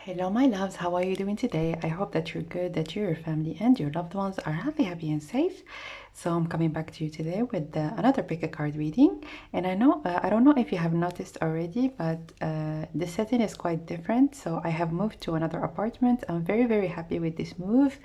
Hello my loves, how are you doing today? I hope that you're good, that you, your family and your loved ones are happy and safe. So I'm coming back to you today with another pick a card reading. And I don't know if you have noticed already, but the setting is quite different. So I have moved to another apartment. I'm very happy with this move.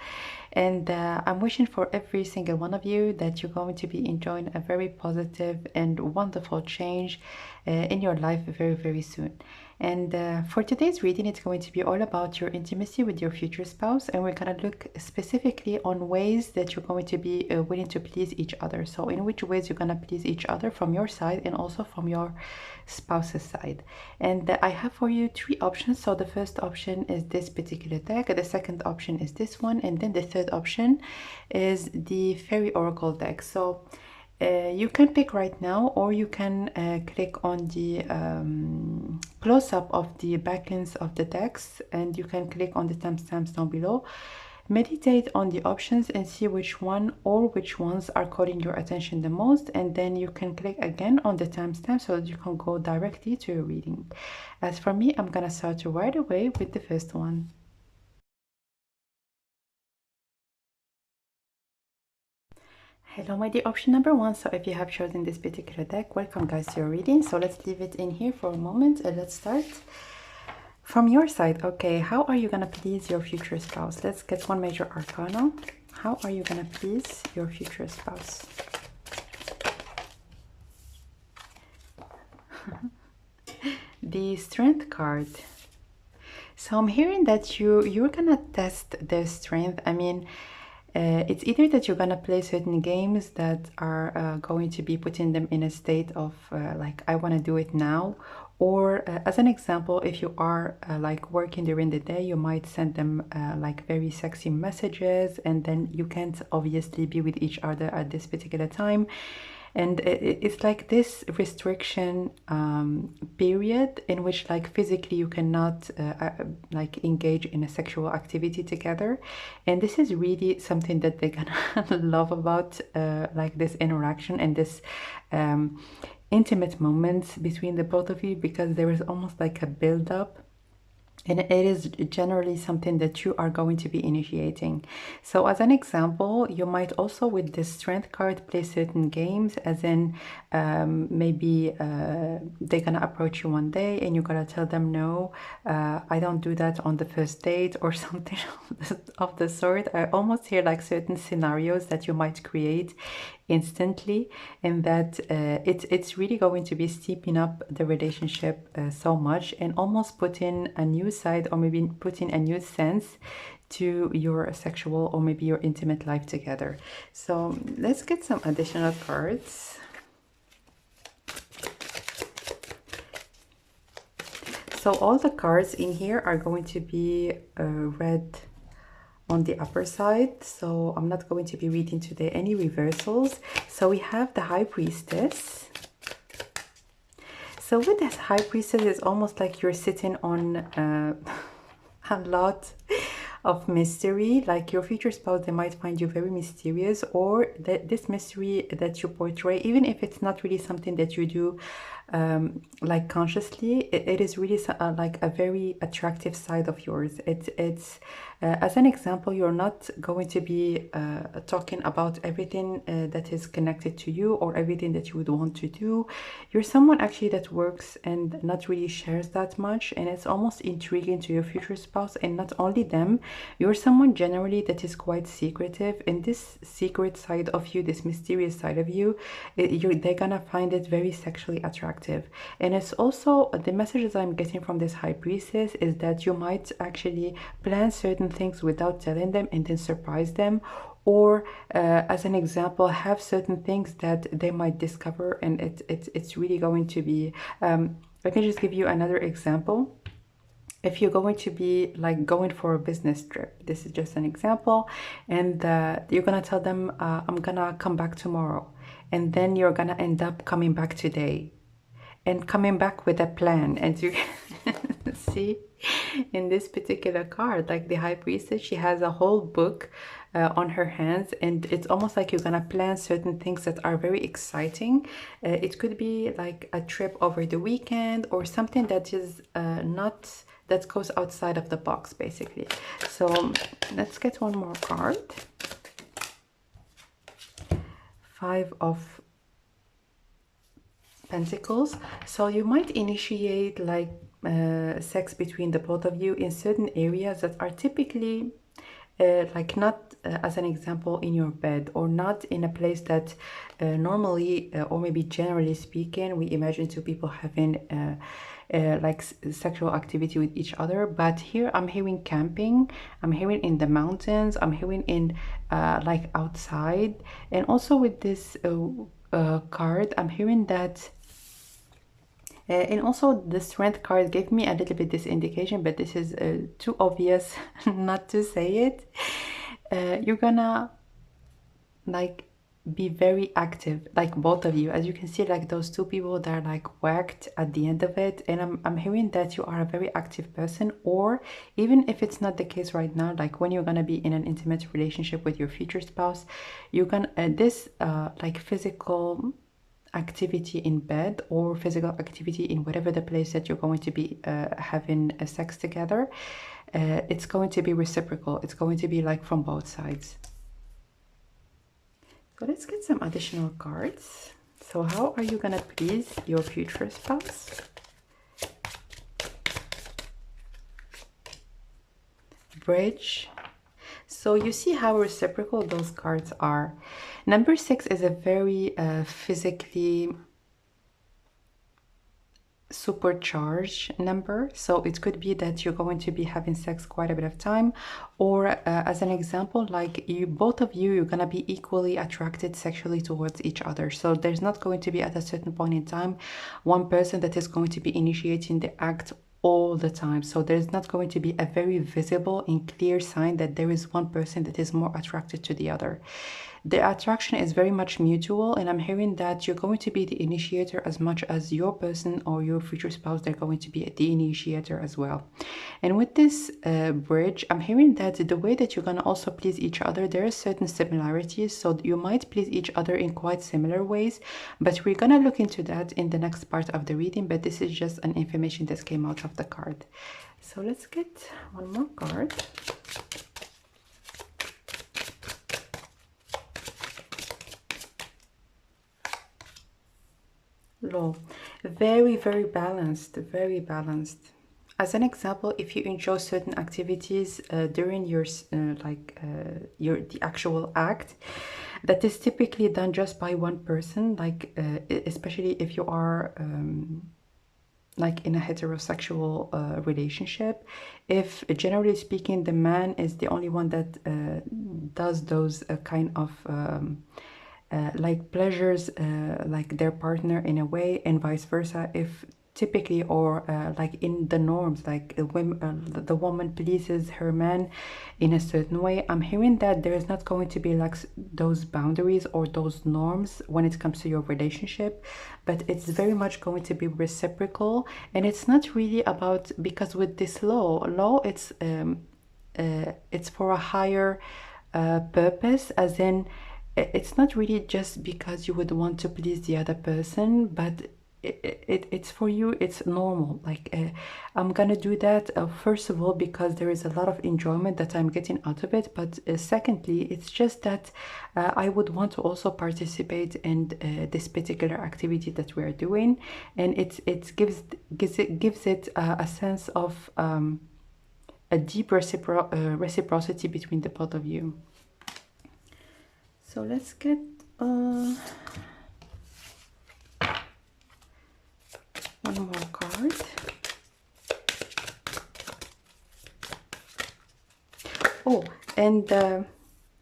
And I'm wishing for every single one of you that you're going to be enjoying a very positive and wonderful change in your life very soon. And for today's reading, it's going to be all about your intimacy with your future spouse, and we're going to look specifically on ways that you're going to be willing to please each other. So in which ways you're going to please each other from your side and also from your spouse's side. And I have for you three options. So the first option is this particular deck, the second option is this one, and then the third option is the Fairy Oracle deck. So you can pick right now, or you can click on the close-up of the backlinks of the decks, and you can click on the timestamps down below. Meditate on the options and see which one or which ones are calling your attention the most, and then you can click again on the timestamp so that you can go directly to your reading. As for me, I'm gonna start right away with the first one. Hello my dear option number one. So if you have chosen this particular deck, welcome guys to your reading. So let's leave it in here for a moment and let's start from your side. Okay, how are you gonna please your future spouse? Let's get one major arcana. How are you gonna please your future spouse? The Strength card. So I'm hearing that you're gonna test their strength. I mean, it's either that you're gonna play certain games that are going to be putting them in a state of like, I want to do it now, or as an example, if you are like working during the day, you might send them like very sexy messages, and then you can't obviously be with each other at this particular time. And it's like this restriction period in which like physically you cannot like engage in a sexual activity together, and this is really something that they're gonna love about like this interaction and this intimate moments between the both of you, because there is almost like a build-up. And it is generally something that you are going to be initiating. So as an example, you might also with the Strength card play certain games, as in maybe they're gonna approach you one day and you're gonna tell them, no, I don't do that on the first date, or something of the sort. I almost hear like certain scenarios that you might create instantly, and that it's really going to be steeping up the relationship so much, and almost put in a new side, or maybe put in a new sense to your sexual or maybe your intimate life together. So let's get some additional cards. So all the cards in here are going to be red on the upper side, so I'm not going to be reading today any reversals. So we have the High Priestess. So with this High Priestess, it's almost like you're sitting on a lot of mystery. Like your future spouse, they might find you very mysterious, or that this mystery that you portray, even if it's not really something that you do like consciously, it is really like a very attractive side of yours. It's as an example, you're not going to be talking about everything that is connected to you, or everything that you would want to do. You're someone actually that works and not really shares that much, and it's almost intriguing to your future spouse. And not only them, you're someone generally that is quite secretive, and this secret side of you, this mysterious side of you, they're gonna find it very sexually attractive. And it's also the messages I'm getting from this High Priestess is that you might actually plan certain things without telling them and then surprise them, or as an example, have certain things that they might discover, and it's really going to be let me just give you another example. If you're going to be like going for a business trip, this is just an example, and you're gonna tell them, I'm gonna come back tomorrow, and then you're gonna end up coming back today and coming back with a plan. And you see in this particular card, like the High Priestess, she has a whole book on her hands, and it's almost like you're gonna plan certain things that are very exciting. It could be like a trip over the weekend, or something that is not that goes outside of the box, basically. So let's get one more card. Five of Pentacles. So you might initiate like sex between the both of you in certain areas that are typically like not as an example in your bed, or not in a place that normally or maybe generally speaking we imagine two people having like sexual activity with each other. But here I'm hearing camping, I'm hearing in the mountains, I'm hearing in like outside. And also with this card I'm hearing that and also the Strength card gave me a little bit this indication, but this is too obvious not to say it. You're gonna like be very active, like both of you. As you can see, like those two people that are like whacked at the end of it. And I'm hearing that you are a very active person, or even if it's not the case right now, like when you're gonna be in an intimate relationship with your future spouse, you can this like physical activity in bed or physical activity in whatever the place that you're going to be having sex together, it's going to be reciprocal. It's going to be like from both sides. So let's get some additional cards. So how are you gonna please your future spouse? Bridge. So you see how reciprocal those cards are. Number 6 is a very physically supercharged number. So it could be that you're going to be having sex quite a bit of time, or as an example, like you both of you, you're gonna be equally attracted sexually towards each other. So there's not going to be at a certain point in time one person that is going to be initiating the act all the time. So there's not going to be a very visible and clear sign that there is one person that is more attracted to the other. The attraction is very much mutual, and I'm hearing that you're going to be the initiator as much as your person or your future spouse, they're going to be the initiator as well. And with this bridge, I'm hearing that the way that you're going to also please each other, there are certain similarities. So you might please each other in quite similar ways, but we're going to look into that in the next part of the reading. But this is just an information that came out of the card. So let's get one more card. Low. Very, very balanced, very balanced. As an example, if you enjoy certain activities during your the actual act, that is typically done just by one person, like especially if you are like in a heterosexual relationship, if generally speaking the man is the only one that does those kind of like pleasures like their partner in a way, and vice versa, if typically or like in the norms, like the woman pleases her man in a certain way, I'm hearing that there is not going to be like those boundaries or those norms when it comes to your relationship, but it's very much going to be reciprocal. And it's not really about, because with this law it's for a higher purpose, as in it's not really just because you would want to please the other person, but it's for you, it's normal. Like I'm gonna do that first of all because there is a lot of enjoyment that I'm getting out of it, but secondly it's just that I would want to also participate in this particular activity that we're doing, and it gives it a sense of a deep reciprocity between the both of you. So let's get one more card. Oh, and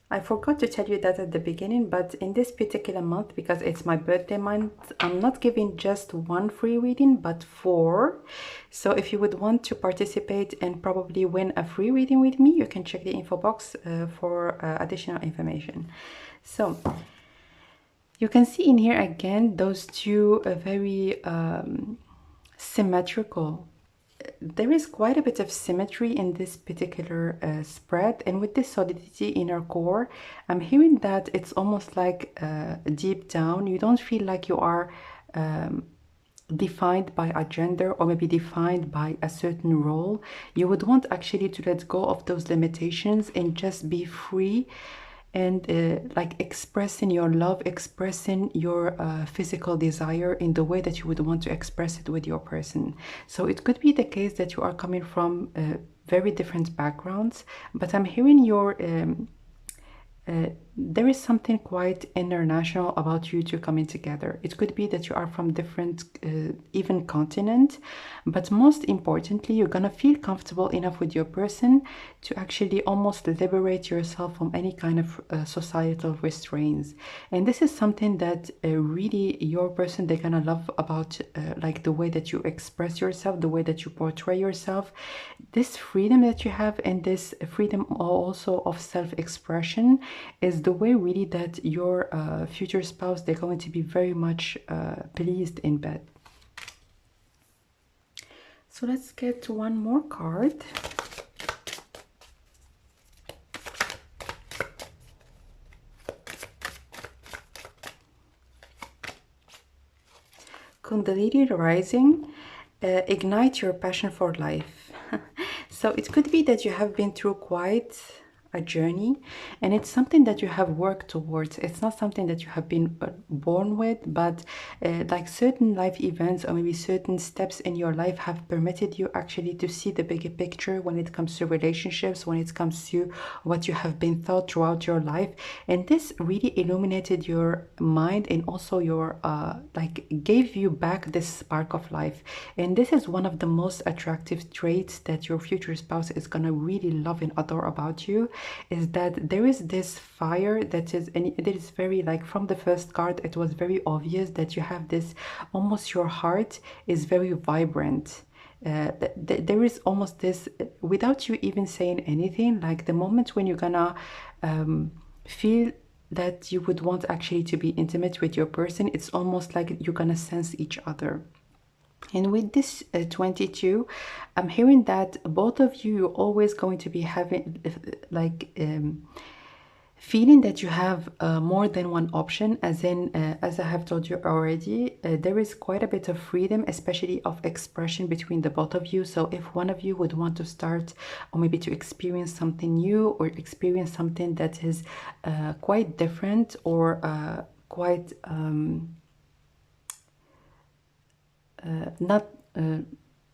I forgot to tell you that at the beginning, but in this particular month, because it's my birthday month, I'm not giving just one free reading, but 4. So if you would want to participate and probably win a free reading with me, you can check the info box for additional information. So you can see in here again those two very symmetrical. There is quite a bit of symmetry in this particular spread, and with this solidity in our core, I'm hearing that it's almost like deep down you don't feel like you are defined by a gender or maybe defined by a certain role. You would want actually to let go of those limitations and just be free and like expressing your love, expressing your physical desire in the way that you would want to express it with your person. So it could be the case that you are coming from very different backgrounds, but I'm hearing your there is something quite international about you two coming together. It could be that you are from different, even continent, but most importantly, you're gonna feel comfortable enough with your person to actually almost liberate yourself from any kind of societal restraints. And this is something that really your person, they're gonna love about like the way that you express yourself, the way that you portray yourself, this freedom that you have, and this freedom also of self-expression is the way really that your future spouse, they're going to be very much pleased in bed. So let's get one more card. Kundalini rising, ignite your passion for life. So it could be that you have been through quite a journey, and it's something that you have worked towards. It's not something that you have been born with, but like certain life events or maybe certain steps in your life have permitted you actually to see the bigger picture when it comes to relationships, when it comes to what you have been taught throughout your life. And this really illuminated your mind and also your like gave you back this spark of life. And this is one of the most attractive traits that your future spouse is gonna really love and adore about you, is that there is this fire that is, and it is very like from the first card it was very obvious that you have this, almost your heart is very vibrant. There is almost this, without you even saying anything, like the moment when you're gonna feel that you would want actually to be intimate with your person, it's almost like you're gonna sense each other. And with this 22, I'm hearing that both of you, you're always going to be having like feeling that you have more than one option, as in as I have told you already, there is quite a bit of freedom, especially of expression between the both of you. So if one of you would want to start or maybe to experience something new or experience something that is quite different or quite not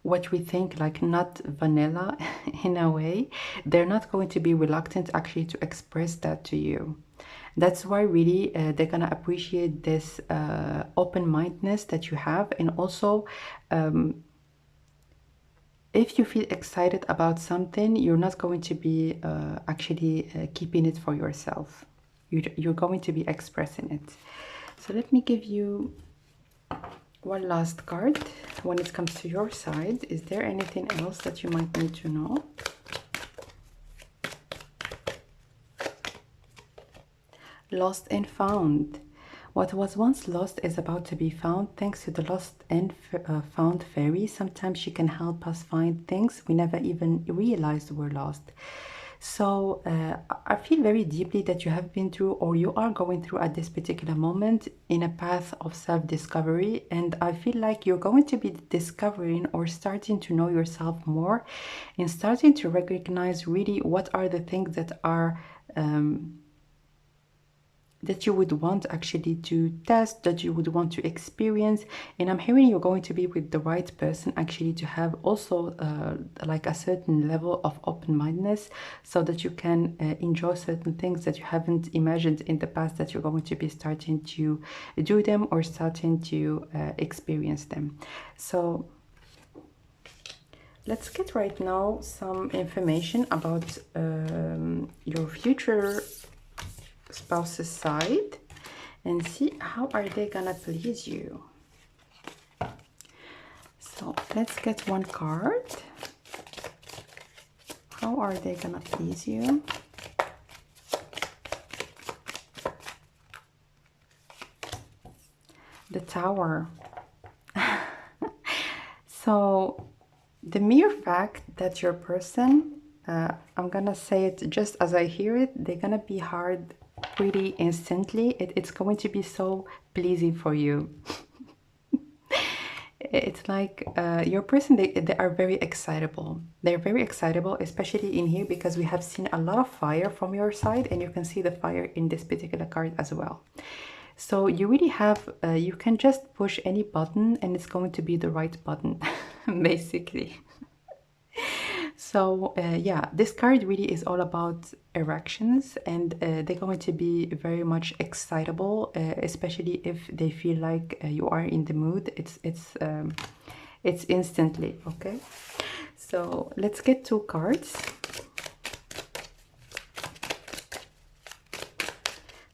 what we think, like not vanilla in a way, they're not going to be reluctant actually to express that to you. That's why really they're gonna appreciate this open-mindedness that you have. And also if you feel excited about something, you're not going to be actually keeping it for yourself. You're going to be expressing it. So let me give you one last card. When it comes to your side, is there anything else that you might need to know? Lost and found. What was once lost is about to be found thanks to the lost and found fairy. Sometimes she can help us find things we never even realized were lost. So I feel very deeply that you have been through, or you are going through at this particular moment, in a path of self-discovery. And I feel like you're going to be discovering or starting to know yourself more and starting to recognize really what are the things that are that you would want actually to test, that you would want to experience. And I'm hearing you're going to be with the right person actually to have also like a certain level of open-mindedness, so that you can enjoy certain things that you haven't imagined in the past, that you're going to be starting to do them or starting to experience them. So let's get right now some information about your future spouse's side and see how are they gonna please you. So let's get one card. How are they gonna please you? The Tower. So the mere fact that your person, I'm gonna say it just as I hear it, they're gonna be hard pretty instantly. It's going to be so pleasing for you. It's like your person, they are very excitable. They're very excitable, especially in here, because we have seen a lot of fire from your side, and you can see the fire in this particular card as well. So you really have, you can just push any button and it's going to be the right button, basically. So yeah, this card really is all about erections, and they're going to be very much excitable, especially if they feel like you are in the mood. It's instantly, okay? So let's get 2 cards.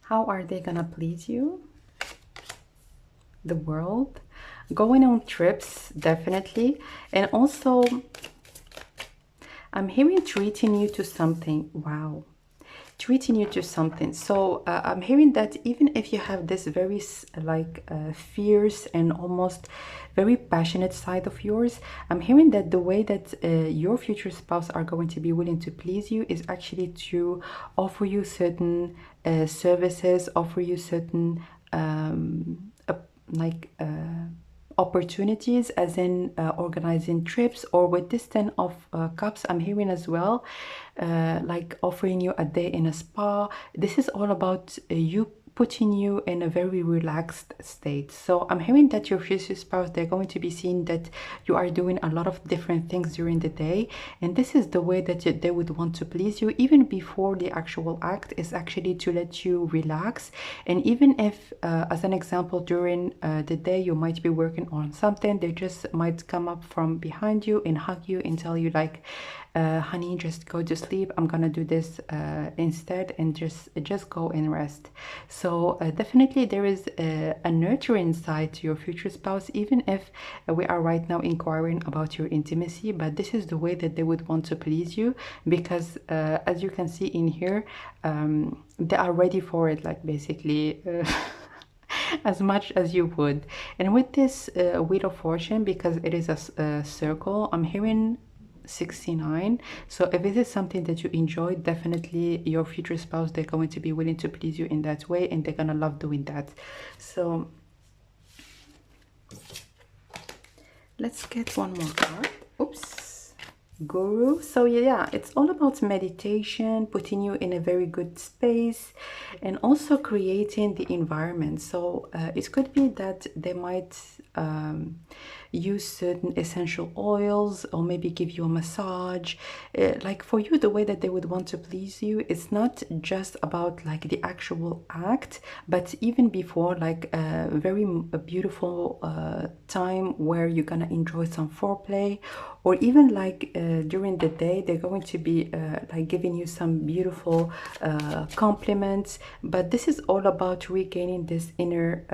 How are they gonna please you? The world. Going on trips, definitely. And also, I'm hearing treating you to something. Wow. Treating you to something. So I'm hearing that even if you have this very fierce and almost very passionate side of yours, I'm hearing that the way that your future spouse are going to be willing to please you is actually to offer you certain services, offer you certain opportunities, as in organizing trips, or with this 10 of cups, I'm hearing as well like offering you a day in a spa. This is all about you putting you in a very relaxed state. So I'm hearing that your future spouse, they're going to be seeing that you are doing a lot of different things during the day, and this is the way that they would want to please you, even before the actual act, is actually to let you relax. And even if as an example, during the day you might be working on something, they just might come up from behind you and hug you and tell you like, honey, just go to sleep, I'm gonna do this instead, and just go and rest. So definitely there is a nurturing side to your future spouse, even if we are right now inquiring about your intimacy, but this is the way that they would want to please you, because as you can see in here, they are ready for it, like basically as much as you would. And with this Wheel of Fortune, because it is a circle, I'm hearing 69. So if this is something that you enjoy, definitely your future spouse, they're going to be willing to please you in that way, and they're gonna love doing that. So let's get one more card. Oops. Guru. So yeah, it's all about meditation, putting you in a very good space, and also creating the environment. So it could be that they might use certain essential oils, or maybe give you a massage. Like for you, the way that they would want to please you, it's not just about like the actual act, but even before, like a very beautiful time where you're gonna enjoy some foreplay, or even like during the day they're going to be like giving you some beautiful compliments. But this is all about regaining this inner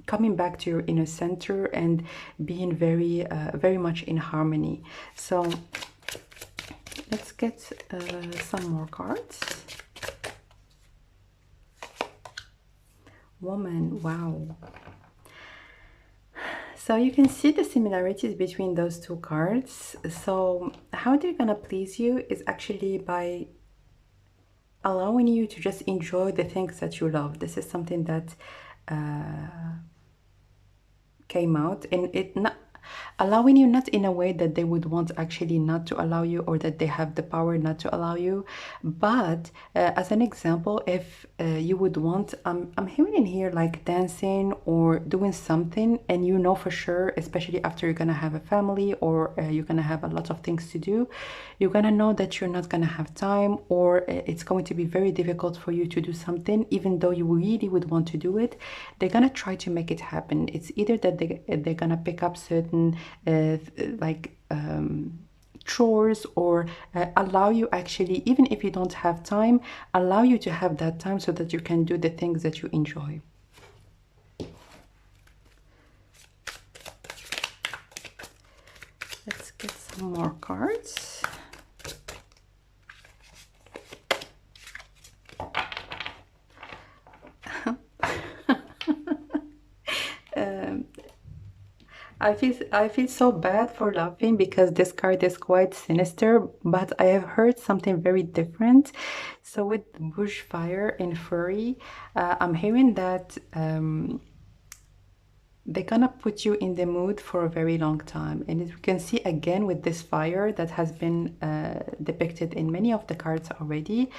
coming back to your inner center and being very much in harmony. So let's get some more cards. Woman. Wow. So you can see the similarities between those 2 cards. So how they're gonna please you is actually by allowing you to just enjoy the things that you love. This is something that came out, and it not allowing you, not in a way that they would want actually not to allow you, or that they have the power not to allow you, but as an example, if you would want, I'm hearing in here like dancing or doing something, and you know for sure, especially after you're gonna have a family, or you're gonna have a lot of things to do, you're gonna know that you're not gonna have time, or it's going to be very difficult for you to do something, even though you really would want to do it. They're gonna try to make it happen. It's either that they're gonna pick up certain chores, or allow you, actually, even if you don't have time, allow you to have that time so that you can do the things that you enjoy. Let's get some more cards. I feel so bad for laughing, because this card is quite sinister, but I have heard something very different. So with bushfire and furry, I'm hearing that they're gonna put you in the mood for a very long time. And as you can see again with this fire that has been depicted in many of the cards already,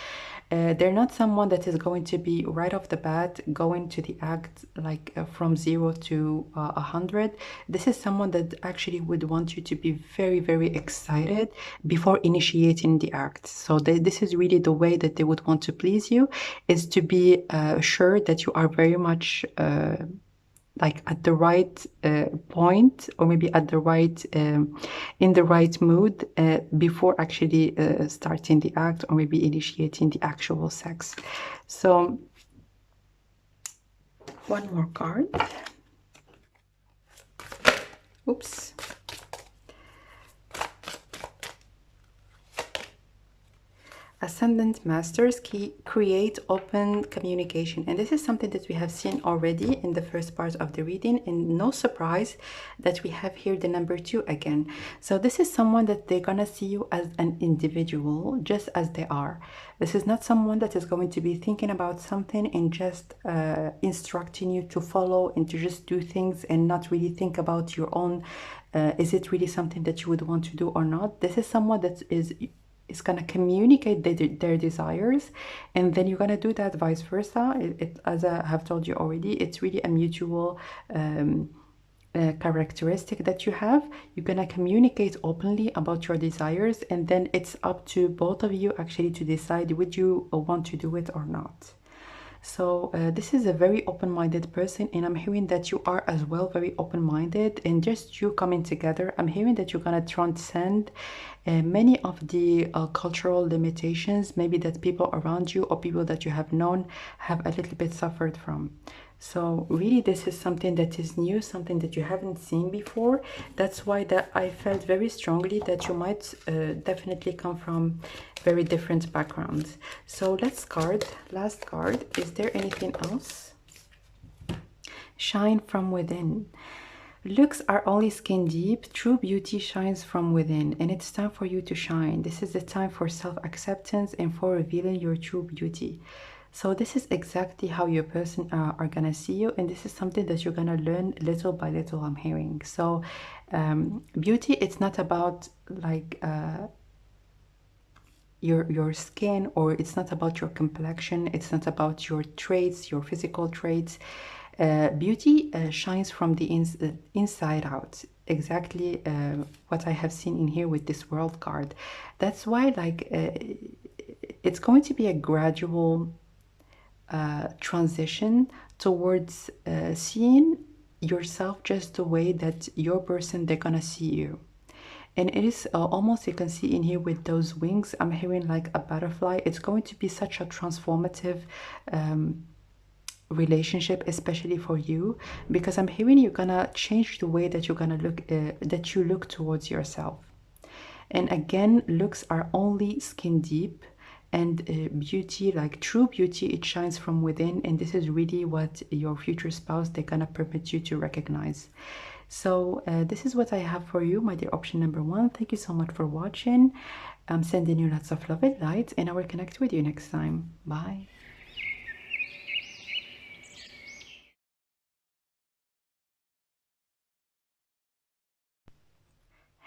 they're not someone that is going to be right off the bat going to the act like from 0 to 100. This is someone that actually would want you to be very, very excited before initiating the act. So this is really the way that they would want to please you, is to be sure that you are very much like at the right point, or maybe at the right in the right mood before actually starting the act, or maybe initiating the actual sex. So one more card. Oops. Ascendant Masters create open communication, and this is something that we have seen already in the first part of the reading, and no surprise that we have here the number 2 again. So this is someone that they're gonna see you as an individual, just as they are. This is not someone that is going to be thinking about something and just instructing you to follow and to just do things and not really think about your own is it really something that you would want to do or not. This is someone that is going to communicate their desires, and then you're going to do that vice versa. As I have told you already, it's really a mutual characteristic that you have. You're going to communicate openly about your desires, and then it's up to both of you actually to decide would you want to do it or not. So this is a very open-minded person, and I'm hearing that you are as well very open-minded, and just you coming together, I'm hearing that you're gonna transcend many of the cultural limitations maybe that people around you or people that you have known have a little bit suffered from. So really this is something that is new, something that you haven't seen before. That's why that I felt very strongly that you might definitely come from very different backgrounds. So let's card, last card. Is there anything else? Shine from within. Looks are only skin deep. True beauty shines from within, and it's time for you to shine. This is the time for self-acceptance and for revealing your true beauty. So this is exactly how your person are gonna see you, and this is something that you're gonna learn little by little, I'm hearing. So beauty, it's not about like your skin, or it's not about your complexion, it's not about your traits, your physical traits. Beauty shines from the inside out. Exactly what I have seen in here with this world card. That's why like it's going to be a gradual transition towards seeing yourself just the way that your person, they're gonna see you. And it is almost, you can see in here with those wings, I'm hearing like a butterfly. It's going to be such a transformative relationship, especially for you, because I'm hearing you're gonna change the way that you're gonna look, that you look towards yourself. And again, looks are only skin deep, and beauty, like true beauty, it shines from within, and this is really what your future spouse, they're gonna permit you to recognize. So this is what I have for you, my dear option number 1. Thank you so much for watching. I'm sending you lots of love and light, and I will connect with you next time. Bye.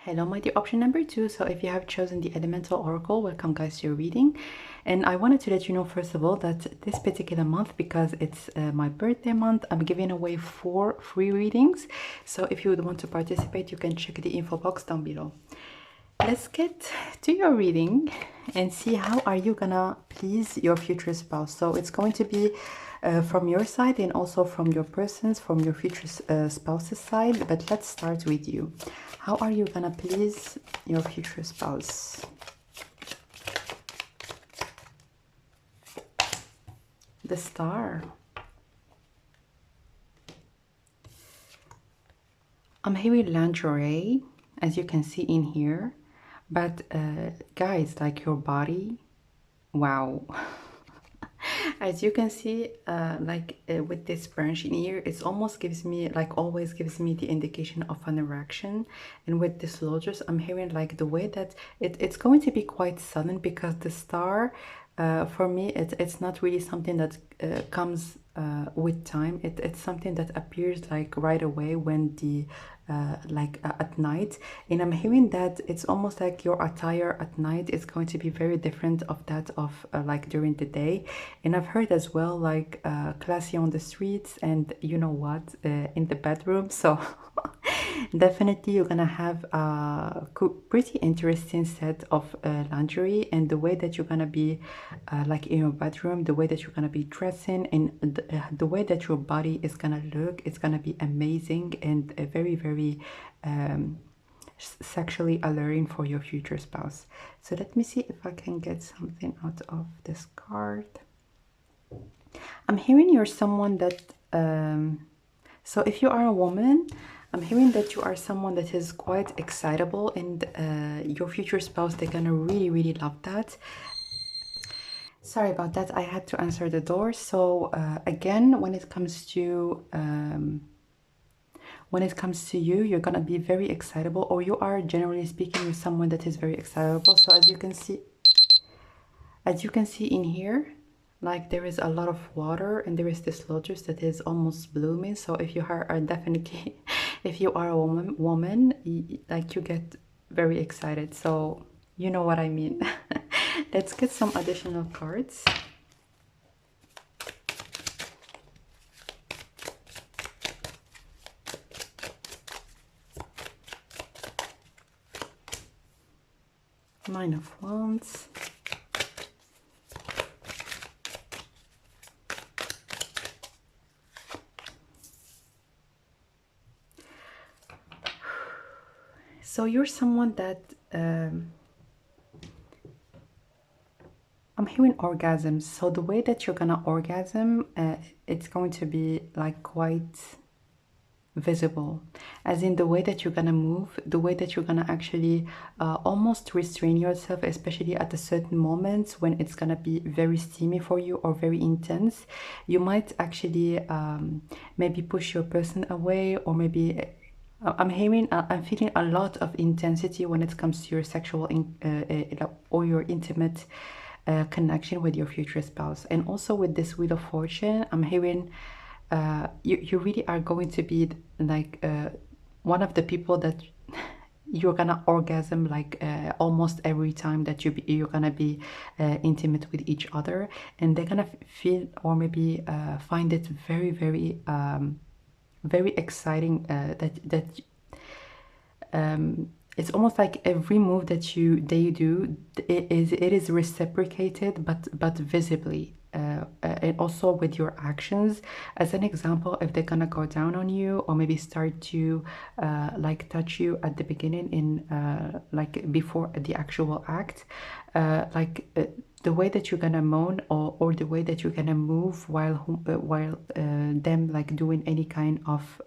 Hello, my dear option number 2. So if you have chosen the Elemental Oracle, welcome guys to your reading. And I wanted to let you know first of all that this particular month, because it's my birthday month, I'm giving away 4 free readings. So if you would want to participate, you can check the info box down below. Let's get to your reading and see how are you gonna please your future spouse. So it's going to be from your side and also from your person's, from your future spouse's side. But let's start with you. How are you gonna please your future spouse? The Star. I'm hearing lingerie, as you can see in here. But guys, like your body, wow. As you can see, with this branch in here, it almost gives me, like always gives me the indication of an erection. And with this lotus, I'm hearing like the way that it's going to be quite sudden, because the star, For me, it's not really something that comes with time. It's something that appears like right away when the at night. And I'm hearing that it's almost like your attire at night is going to be very different of that of like during the day. And I've heard as well like classy on the streets and you know what, in the bedroom. So definitely you're gonna have a pretty interesting set of lingerie, and the way that you're gonna be like in your bedroom, the way that you're gonna be dressing, and the way that your body is gonna look, it's gonna be amazing and very, very sexually alluring for your future spouse. So let me see if I can get something out of this card. I'm hearing you're someone that so if you are a woman, I'm hearing that you are someone that is quite excitable, and your future spouse, they're gonna really, really love that. Sorry about that, I had to answer the door. So again, when it comes to you, you're gonna be very excitable, or you are generally speaking with someone that is very excitable. So as you can see in here, like there is a lot of water and there is this lotus that is almost blooming. So if you are definitely if you are a woman, like you get very excited. So you know what I mean. Let's get some additional cards. Nine of Wands. So you're someone that I'm hearing orgasms. So the way that you're gonna orgasm, it's going to be like quite visible, as in the way that you're gonna move, the way that you're gonna actually almost restrain yourself, especially at a certain moments when it's gonna be very steamy for you or very intense. You might actually maybe push your person away, or maybe I'm feeling a lot of intensity when it comes to your sexual or your intimate connection with your future spouse. And also with this Wheel of Fortune, I'm hearing you really are going to be like one of the people that you're gonna orgasm like almost every time that you're gonna be intimate with each other, and they're gonna feel or maybe find it very, very very exciting it's almost like every move that they do, it is reciprocated, but visibly, and also with your actions. As an example, if they're gonna go down on you or maybe start to like touch you at the beginning in like before the actual act, the way that you're gonna moan, or the way that you're gonna move while them like doing any kind of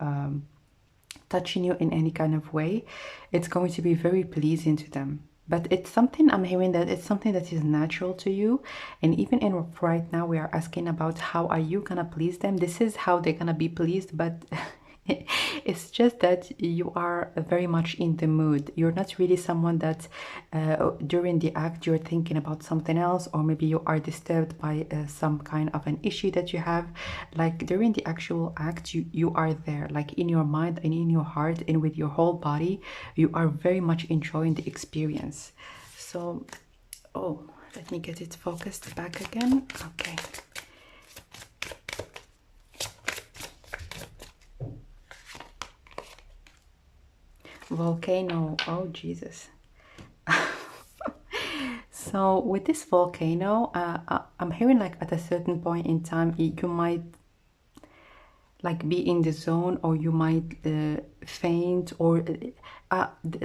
touching you in any kind of way, it's going to be very pleasing to them. But it's something, I'm hearing that it's something that is natural to you. And even in right now, we are asking about how are you gonna please them. This is how they're gonna be pleased, but it's just that you are very much in the mood. You're not really someone that during the act you're thinking about something else, or maybe you are disturbed by some kind of an issue that you have. Like during the actual act, you are there, like in your mind and in your heart and with your whole body. You are very much enjoying the experience. So, oh, let me get it focused back again. Okay. Volcano. Oh Jesus. So with this volcano, I'm hearing like at a certain point in time you might like be in the zone, or you might faint, or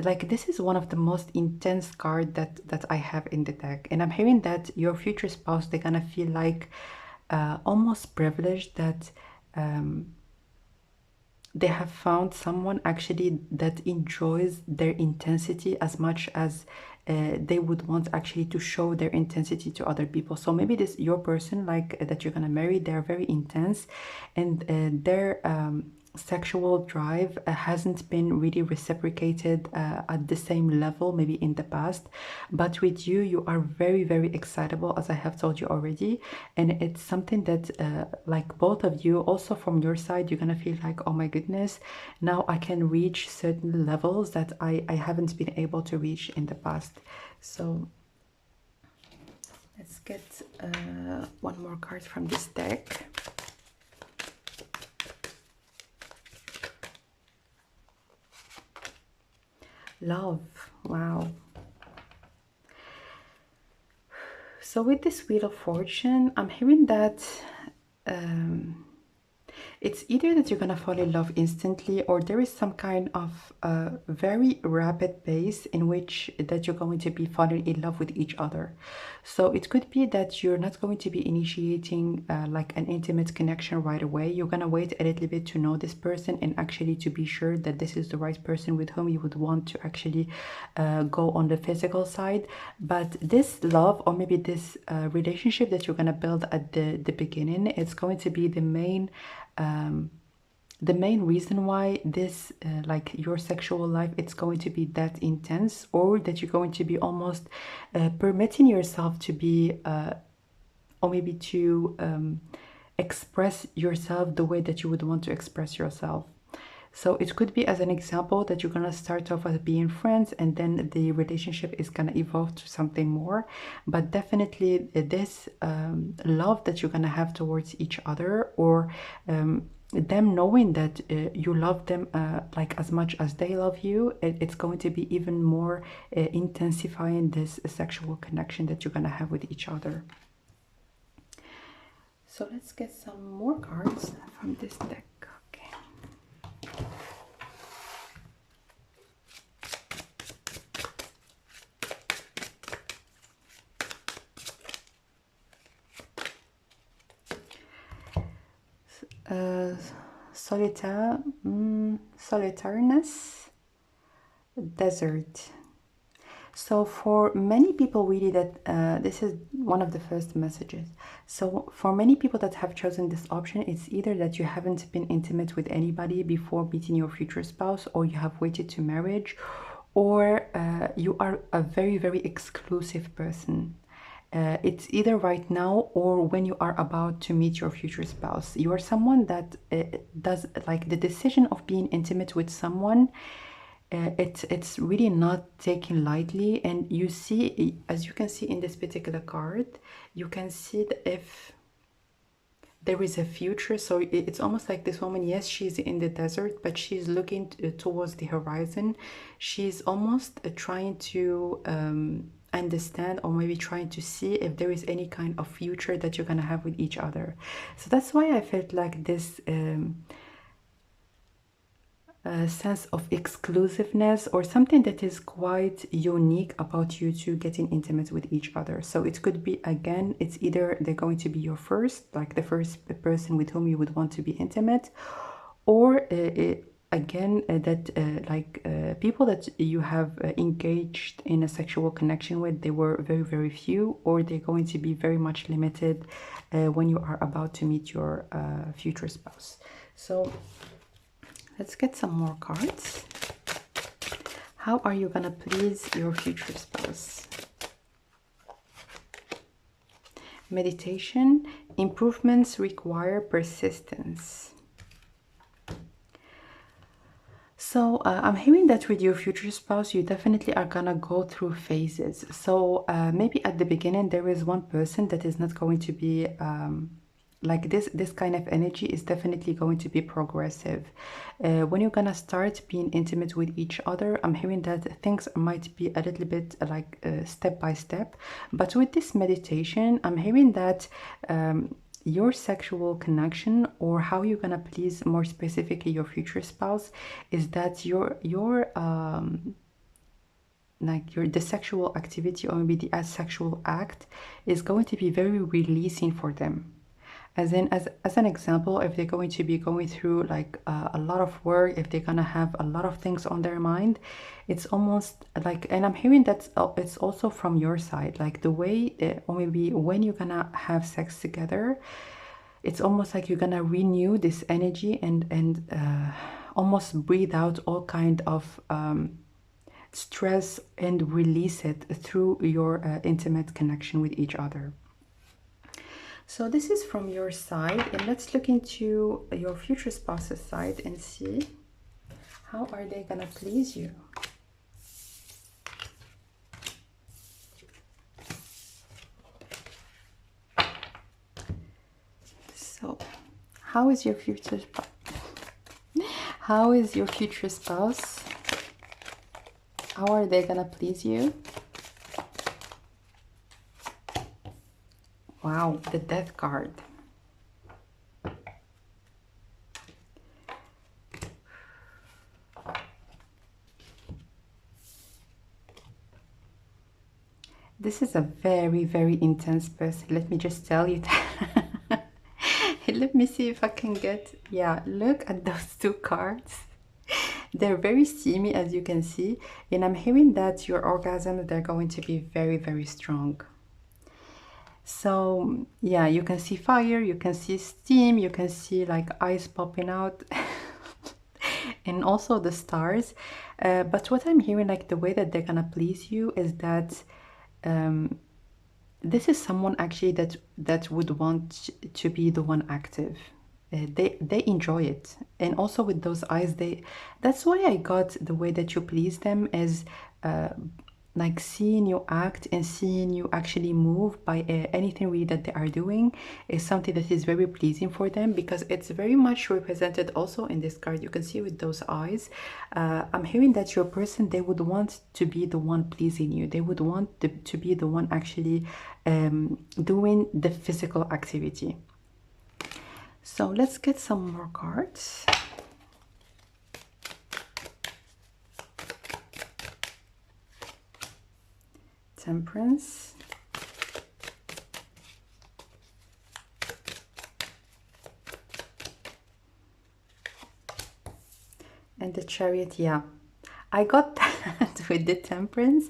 like this is one of the most intense cards that I have in the deck. And I'm hearing that your future spouse, they're gonna feel like almost privileged that they have found someone actually that enjoys their intensity as much as they would want actually to show their intensity to other people. So maybe this your person, like that you're gonna marry, they're very intense, and their sexual drive hasn't been really reciprocated at the same level maybe in the past. But with you, you are very, very excitable, as I have told you already, and it's something that like both of you, also from your side, you're gonna feel like, oh my goodness, now I can reach certain levels that I haven't been able to reach in the past. So let's get one more card from this deck. Love. Wow. So with this Wheel of Fortune, I'm hearing that it's either that you're gonna fall in love instantly, or there is some kind of very rapid pace in which that you're going to be falling in love with each other. So it could be that you're not going to be initiating like an intimate connection right away. You're gonna wait a little bit to know this person and actually to be sure that this is the right person with whom you would want to actually go on the physical side. But this love, or maybe this relationship that you're gonna build at the beginning, it's going to be the main reason why this like your sexual life, it's going to be that intense, or that you're going to be almost permitting yourself to be or maybe to express yourself the way that you would want to express yourself. So it could be, as an example, that you're gonna start off as being friends, and then the relationship is gonna evolve to something more. But definitely this love that you're gonna have towards each other, or them knowing that you love them like as much as they love you, it's going to be even more intensifying this sexual connection that you're gonna have with each other. So let's get some more cards from this deck. Solitariness, desert. So for many people, really, that this is one of the first messages. So for many people that have chosen this option, it's either that you haven't been intimate with anybody before meeting your future spouse, or you have waited to marriage, or you are a very, very exclusive person. It's either right now or when you are about to meet your future spouse. You are someone that does, like, the decision of being intimate with someone, it's really not taken lightly. And you see, as you can see in this particular card, you can see that if there is a future. So it's almost like this woman, yes, she's in the desert, but she's looking towards the horizon. She's almost trying to understand, or maybe trying to see if there is any kind of future that you're gonna have with each other. So that's why I felt like this sense of exclusiveness, or something that is quite unique about you two getting intimate with each other. So it could be, again, it's either they're going to be your first, like the first person with whom you would want to be intimate, or again, that people that you have engaged in a sexual connection with, they were very, very few, or they're going to be very much limited when you are about to meet your future spouse. So let's get some more cards. How are you gonna please your future spouse? Meditation. Improvements require persistence. So I'm hearing that with your future spouse, you definitely are gonna go through phases. So maybe at the beginning, there is one person that is not going to be like this kind of energy is definitely going to be progressive. When you're gonna start being intimate with each other, I'm hearing that things might be a little bit like step by step. But with this meditation, I'm hearing that your sexual connection, or how you're gonna please more specifically your future spouse, is that the sexual activity, or maybe the asexual act, is going to be very releasing for them. As an example, if they're going to be going through like a lot of work, if they're gonna have a lot of things on their mind, it's almost like, and I'm hearing that it's also from your side, like the way or maybe when you're gonna have sex together, it's almost like you're gonna renew this energy and almost breathe out all kind of stress and release it through your intimate connection with each other. So this is from your side, and let's look into your future spouse's side and see how are they gonna please you. So how is your future spouse? How is your future spouse? How are they gonna please you? Wow, the Death card. This is a very, very intense person. Let me just tell you that. Let me see if I can get... Yeah, look at those two cards. They're very steamy, as you can see. And I'm hearing that your orgasms, they're going to be very, very strong. So yeah, you can see fire, you can see steam, you can see like eyes popping out and also the stars. But what I'm hearing, like the way that they're gonna please you is that this is someone actually that would want to be the one active. They enjoy it, and also with those eyes, that's why I got the way that you please them is like seeing you act and seeing you actually move by anything really that they are doing is something that is very pleasing for them, because it's very much represented also in this card. You can see with those eyes. I'm hearing that your person, they would want to be the one pleasing you. They would want to be the one actually doing the physical activity. So let's get some more cards. Temperance. And the Chariot, yeah. I got that with the Temperance.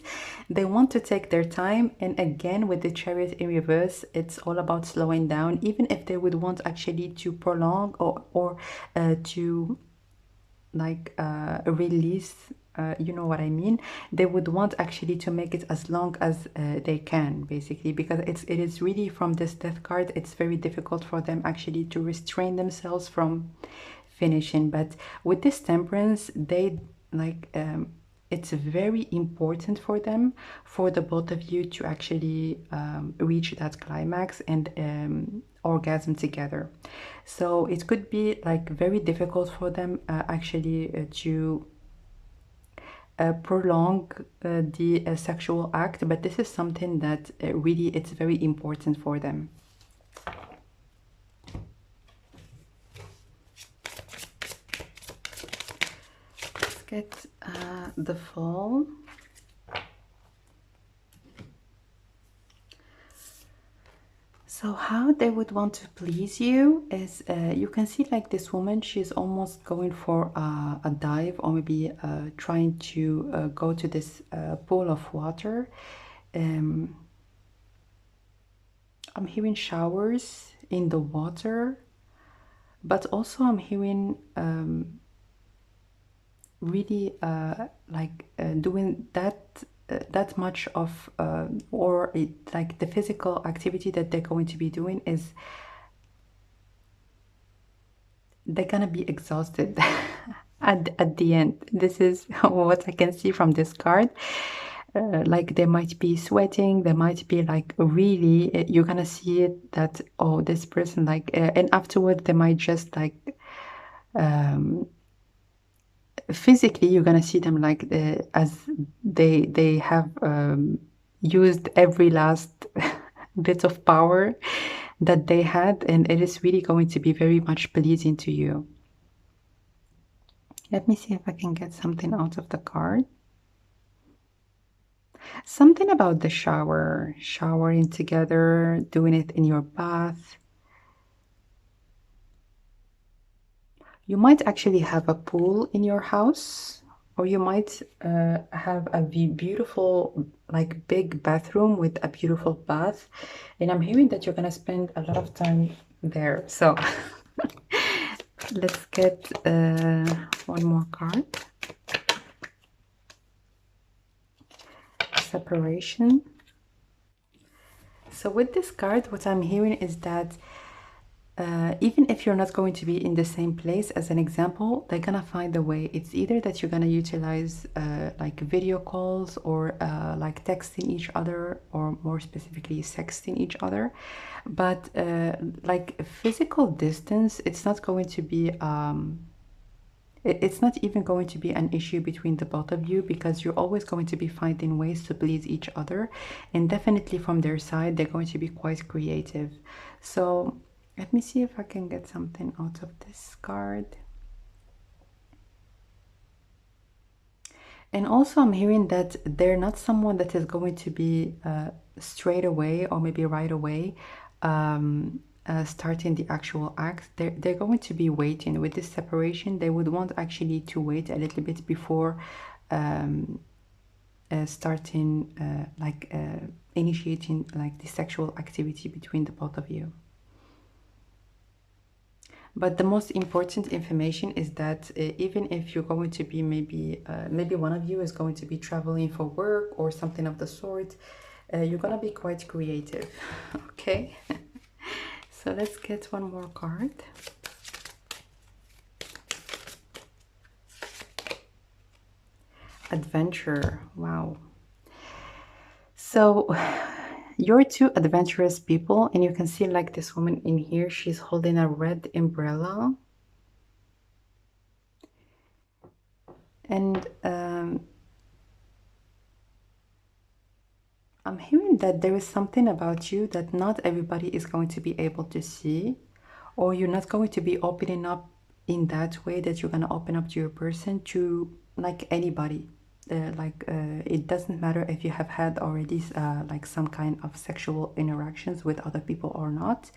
They want to take their time, and again with the Chariot in reverse, it's all about slowing down, even if they would want actually to prolong or to like release, you know what I mean. They would want actually to make it as long as they can, basically, because it is really from this Death card, it's very difficult for them actually to restrain themselves from finishing. But with this Temperance, they like it's very important for them, for the both of you to actually reach that climax and orgasm together. So it could be like very difficult for them actually to prolong the sexual act, but this is something that really it's very important for them. Let's get the Fall. So how they would want to please you is you can see like this woman, she's almost going for a dive, or maybe trying to go to this pool of water. I'm hearing showers in the water, but also I'm hearing really like doing that much of or like the physical activity that they're going to be doing is they're gonna be exhausted at the end. This is what I can see from this card. Like they might be sweating, they might be like really, you're gonna see it that, oh, this person like, and afterwards they might just like physically you're gonna see them like as they have used every last bit of power that they had, and it is really going to be very much pleasing to you. Let me see if I can get something out of the card. Something about the showering together, doing it in your bath. You might actually have a pool in your house, or you might have a beautiful, like big bathroom with a beautiful bath. And I'm hearing that you're gonna spend a lot of time there. So let's get one more card. Separation. So with this card, what I'm hearing is that even if you're not going to be in the same place, as an example, they're gonna find a way. It's either that you're gonna utilize like video calls, or like texting each other, or more specifically sexting each other. But like physical distance, it's not going to be it's not even going to be an issue between the both of you, because you're always going to be finding ways to please each other. And definitely from their side, they're going to be quite creative. So let me see if I can get something out of this card. And also I'm hearing that they're not someone that is going to be straight away, or maybe right away, starting the actual act. They're going to be waiting. With this separation, they would want actually to wait a little bit before starting initiating like the sexual activity between the both of you. But the most important information is that even if you're going to be maybe one of you is going to be traveling for work or something of the sort, you're gonna be quite creative. Okay. So let's get one more card. Adventure. Wow. So you're two adventurous people, and you can see like this woman in here, she's holding a red umbrella. And I'm hearing that there is something about you that not everybody is going to be able to see, or you're not going to be opening up in that way that you're going to open up to your person to like anybody. It doesn't matter if you have had already like some kind of sexual interactions with other people or not.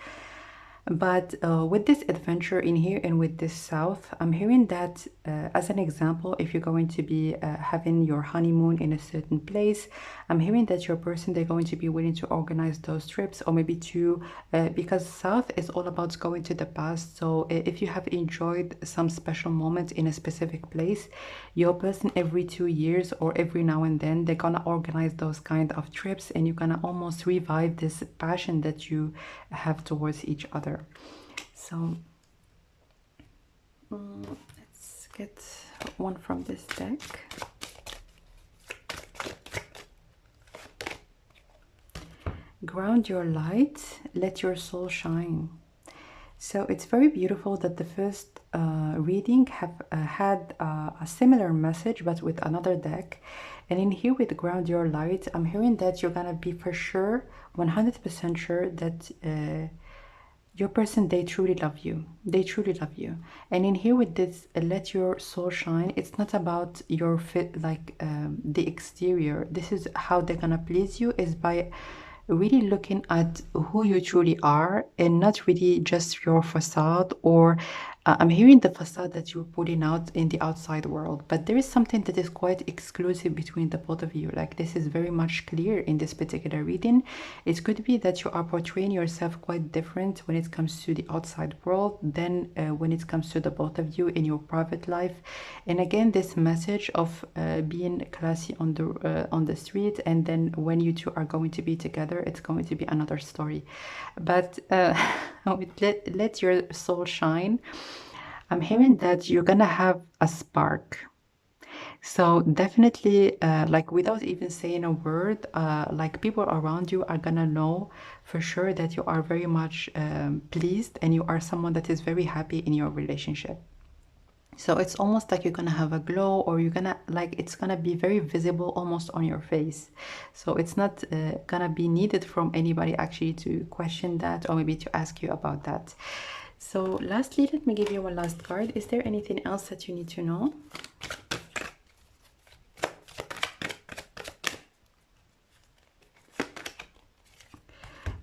But with this adventure in here and with this south, I'm hearing that as an example, if you're going to be having your honeymoon in a certain place, I'm hearing that your person, they're going to be willing to organize those trips, or maybe to, because south is all about going to the past. So if you have enjoyed some special moment in a specific place, your person every 2 years or every now and then, they're gonna organize those kind of trips, and you're gonna almost revive this passion that you have towards each other. So let's get one from this deck. Ground your light, let your soul shine. So it's very beautiful that the first reading have had a similar message, but with another deck. And in here with Ground Your Light, I'm hearing that you're gonna be for sure, 100% sure that your person, they truly love you. They truly love you. And in here with this, let your soul shine, it's not about your fit, like the exterior. This is how they're gonna please you, is by really looking at who you truly are, and not really just your facade, or I'm hearing the facade that you're putting out in the outside world. But there is something that is quite exclusive between the both of you. Like, this is very much clear in this particular reading. It could be that you are portraying yourself quite different when it comes to the outside world than when it comes to the both of you in your private life. And again, this message of being classy on the street, and then when you two are going to be together, it's going to be another story. But let your soul shine. I'm hearing that you're gonna have a spark. So definitely, like without even saying a word, like people around you are gonna know for sure that you are very much pleased, and you are someone that is very happy in your relationship. So it's almost like you're gonna have a glow, or you're gonna, like, it's gonna be very visible almost on your face. So it's not gonna be needed from anybody actually to question that, or maybe to ask you about that. So lastly, let me give you one last card. Is there anything else that you need to know?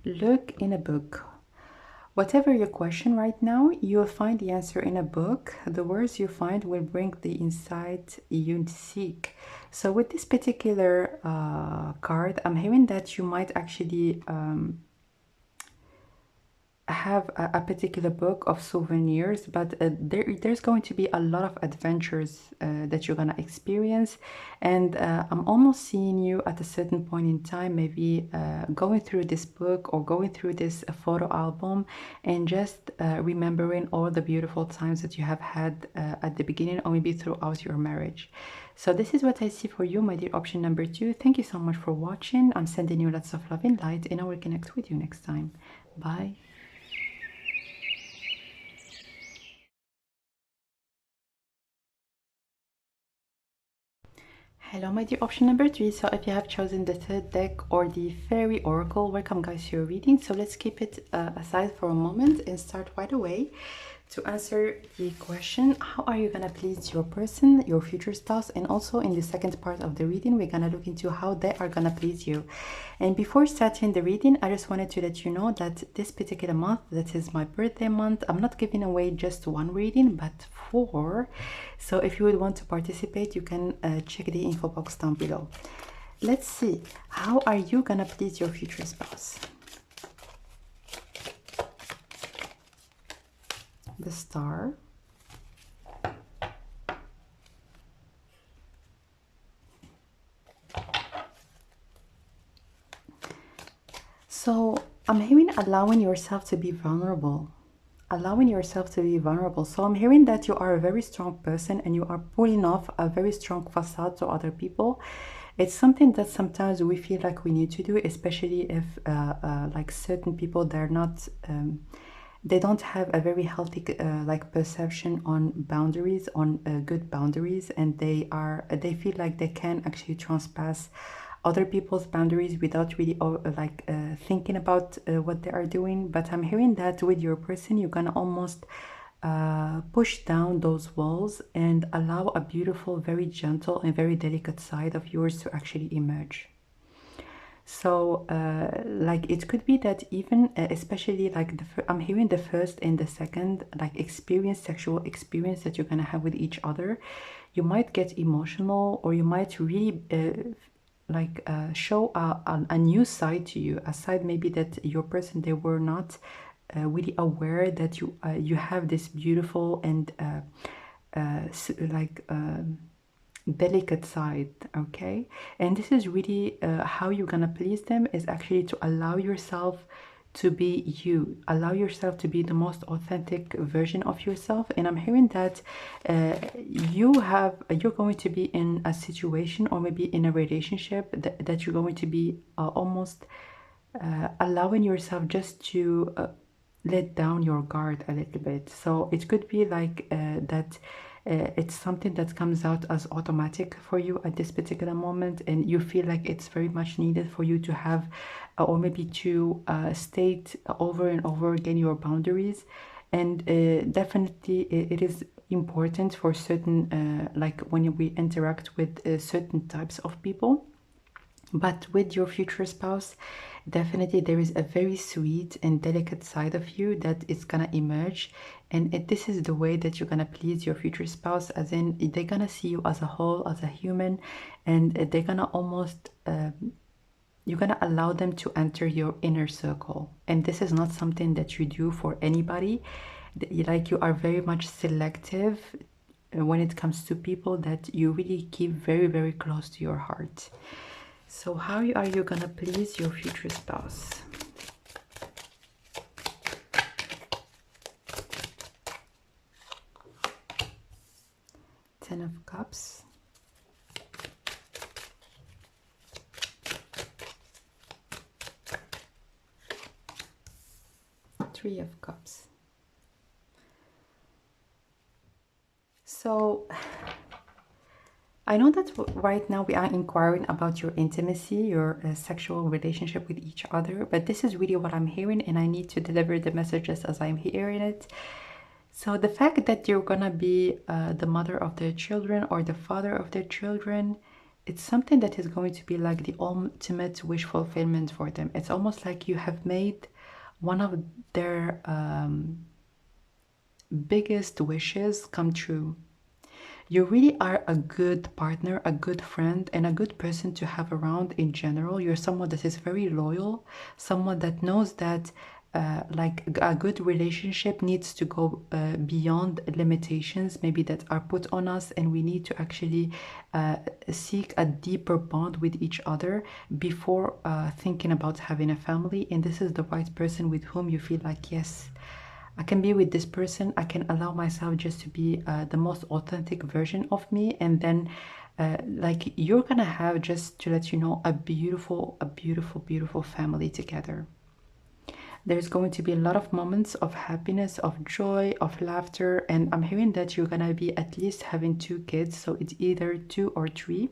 Look in a book. Whatever your question right now, you'll find the answer in a book. The words you find will bring the insight you seek. So with this particular card, I'm hearing that you might actually have a particular book of souvenirs, but there's going to be a lot of adventures that you're going to experience. And I'm almost seeing you at a certain point in time, maybe going through this book or going through this photo album and just remembering all the beautiful times that you have had at the beginning or maybe throughout your marriage. So this is what I see for you, my dear option number 2. Thank you so much for watching. I'm sending you lots of love and light, and I will connect with you next time. Bye. Hello, my dear option number 3. So if you have chosen the third deck or the fairy oracle, welcome guys to your reading. So let's keep it aside for a moment and start right away to answer the question, how are you gonna please your person, your future spouse? And also in the second part of the reading, we're gonna look into how they are gonna please you. And before starting the reading, I just wanted to let you know that this particular month, that is my birthday month, I'm not giving away just one reading but 4. So if you would want to participate, you can check the info box down below. Let's see, how are you gonna please your future spouse? The Star, so I'm hearing allowing yourself to be vulnerable. Allowing yourself to be vulnerable. So I'm hearing that you are a very strong person and you are pulling off a very strong facade to other people. It's something that sometimes we feel like we need to do, especially if like certain people, they're not they don't have a very healthy like perception on boundaries, on good boundaries, and they feel like they can actually trespass other people's boundaries without really thinking about what they are doing. But I'm hearing that with your person, you're gonna almost push down those walls and allow a beautiful, very gentle and very delicate side of yours to actually emerge. So like it could be that even especially like I'm hearing the first and the second like sexual experience that you're gonna have with each other, you might get emotional, or you might really show a new side to you, a side maybe that your person, they were not really aware that you have this beautiful and delicate side. Okay, and this is really how you're gonna please them, is actually to allow yourself to be you, allow yourself to be the most authentic version of yourself. And I'm hearing that you're going to be in a situation or maybe in a relationship that you're going to be almost allowing yourself just to let down your guard a little bit. So it could be like that it's something that comes out as automatic for you at this particular moment, and you feel like it's very much needed for you to have or maybe to state over and over again your boundaries. And definitely it is important for certain like when we interact with certain types of people. But with your future spouse, definitely there is a very sweet and delicate side of you that is gonna emerge. And this is the way that you're gonna please your future spouse, as in they're gonna see you as a whole, as a human, and they're gonna almost you're gonna allow them to enter your inner circle. And this is not something that you do for anybody. Like you are very much selective when it comes to people that you really keep very, very close to your heart. So how are you gonna please your future spouse? Ten of Cups, Three of Cups. So I know that right now we are inquiring about your intimacy, your sexual relationship with each other, but this is really what I'm hearing, and I need to deliver the messages as I'm hearing it. So the fact that you're gonna be the mother of their children or the father of their children, it's something that is going to be like the ultimate wish fulfillment for them. It's almost like you have made one of their biggest wishes come true. You really are a good partner, a good friend, and a good person to have around in general. You're someone that is very loyal, someone that knows that like a good relationship needs to go beyond limitations maybe that are put on us, and we need to actually seek a deeper bond with each other before thinking about having a family. And this is the right person with whom you feel like, yes, I can be with this person. I can allow myself just to be the most authentic version of me, and then like you're gonna have, just to let you know, a beautiful, beautiful family together. There's going to be a lot of moments of happiness, of joy, of laughter, and I'm hearing that you're gonna be at least having 2 kids, so it's either 2 or 3.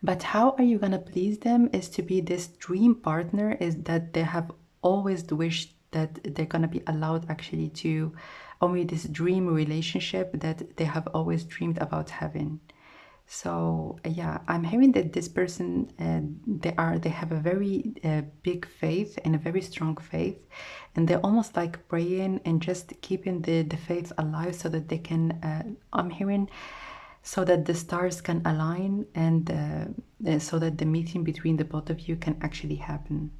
But how are you gonna please them is to be this dream partner, is that they have always wished that they're gonna be allowed actually to only this dream relationship that they have always dreamed about having. So yeah, I'm hearing that this person they have a very big faith and a very strong faith, and they're almost like praying and just keeping the faith alive so that they can. I'm hearing so that the stars can align, and so that the meeting between the both of you can actually happen.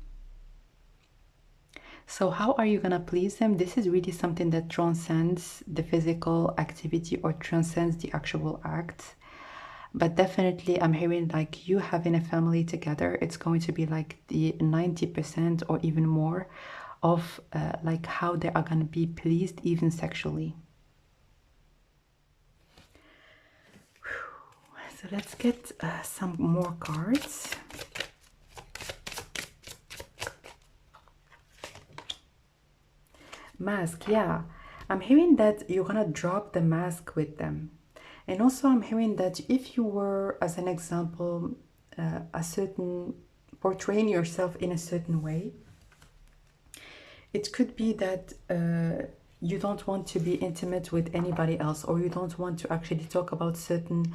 So how are you gonna please them? This is really something that transcends the physical activity or transcends the actual act. But definitely I'm hearing like you having a family together, it's going to be like the 90% or even more of like how they are going to be pleased even sexually. So let's get some more cards. Mask, yeah. I'm hearing that you're gonna drop the mask with them. And also I'm hearing that if you were, as an example, a certain, portraying yourself in a certain way, it could be that you don't want to be intimate with anybody else, or you don't want to actually talk about certain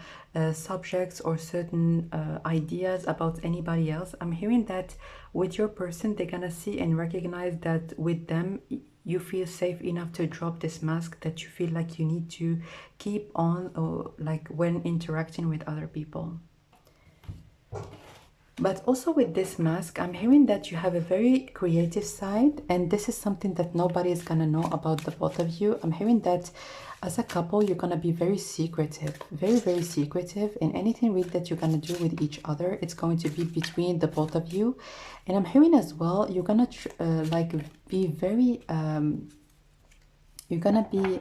subjects or certain ideas about anybody else. I'm hearing that with your person, they're gonna see and recognize that with them, you feel safe enough to drop this mask that you feel like you need to keep on, or like when interacting with other people. But also with this mask, I'm hearing that you have a very creative side, and this is something that nobody is gonna know about the both of you. I'm hearing that as a couple, you're gonna be very secretive, very secretive in anything really that you're gonna do with each other. It's going to be between the both of you. And I'm hearing as well, you're gonna like be very, you're gonna be,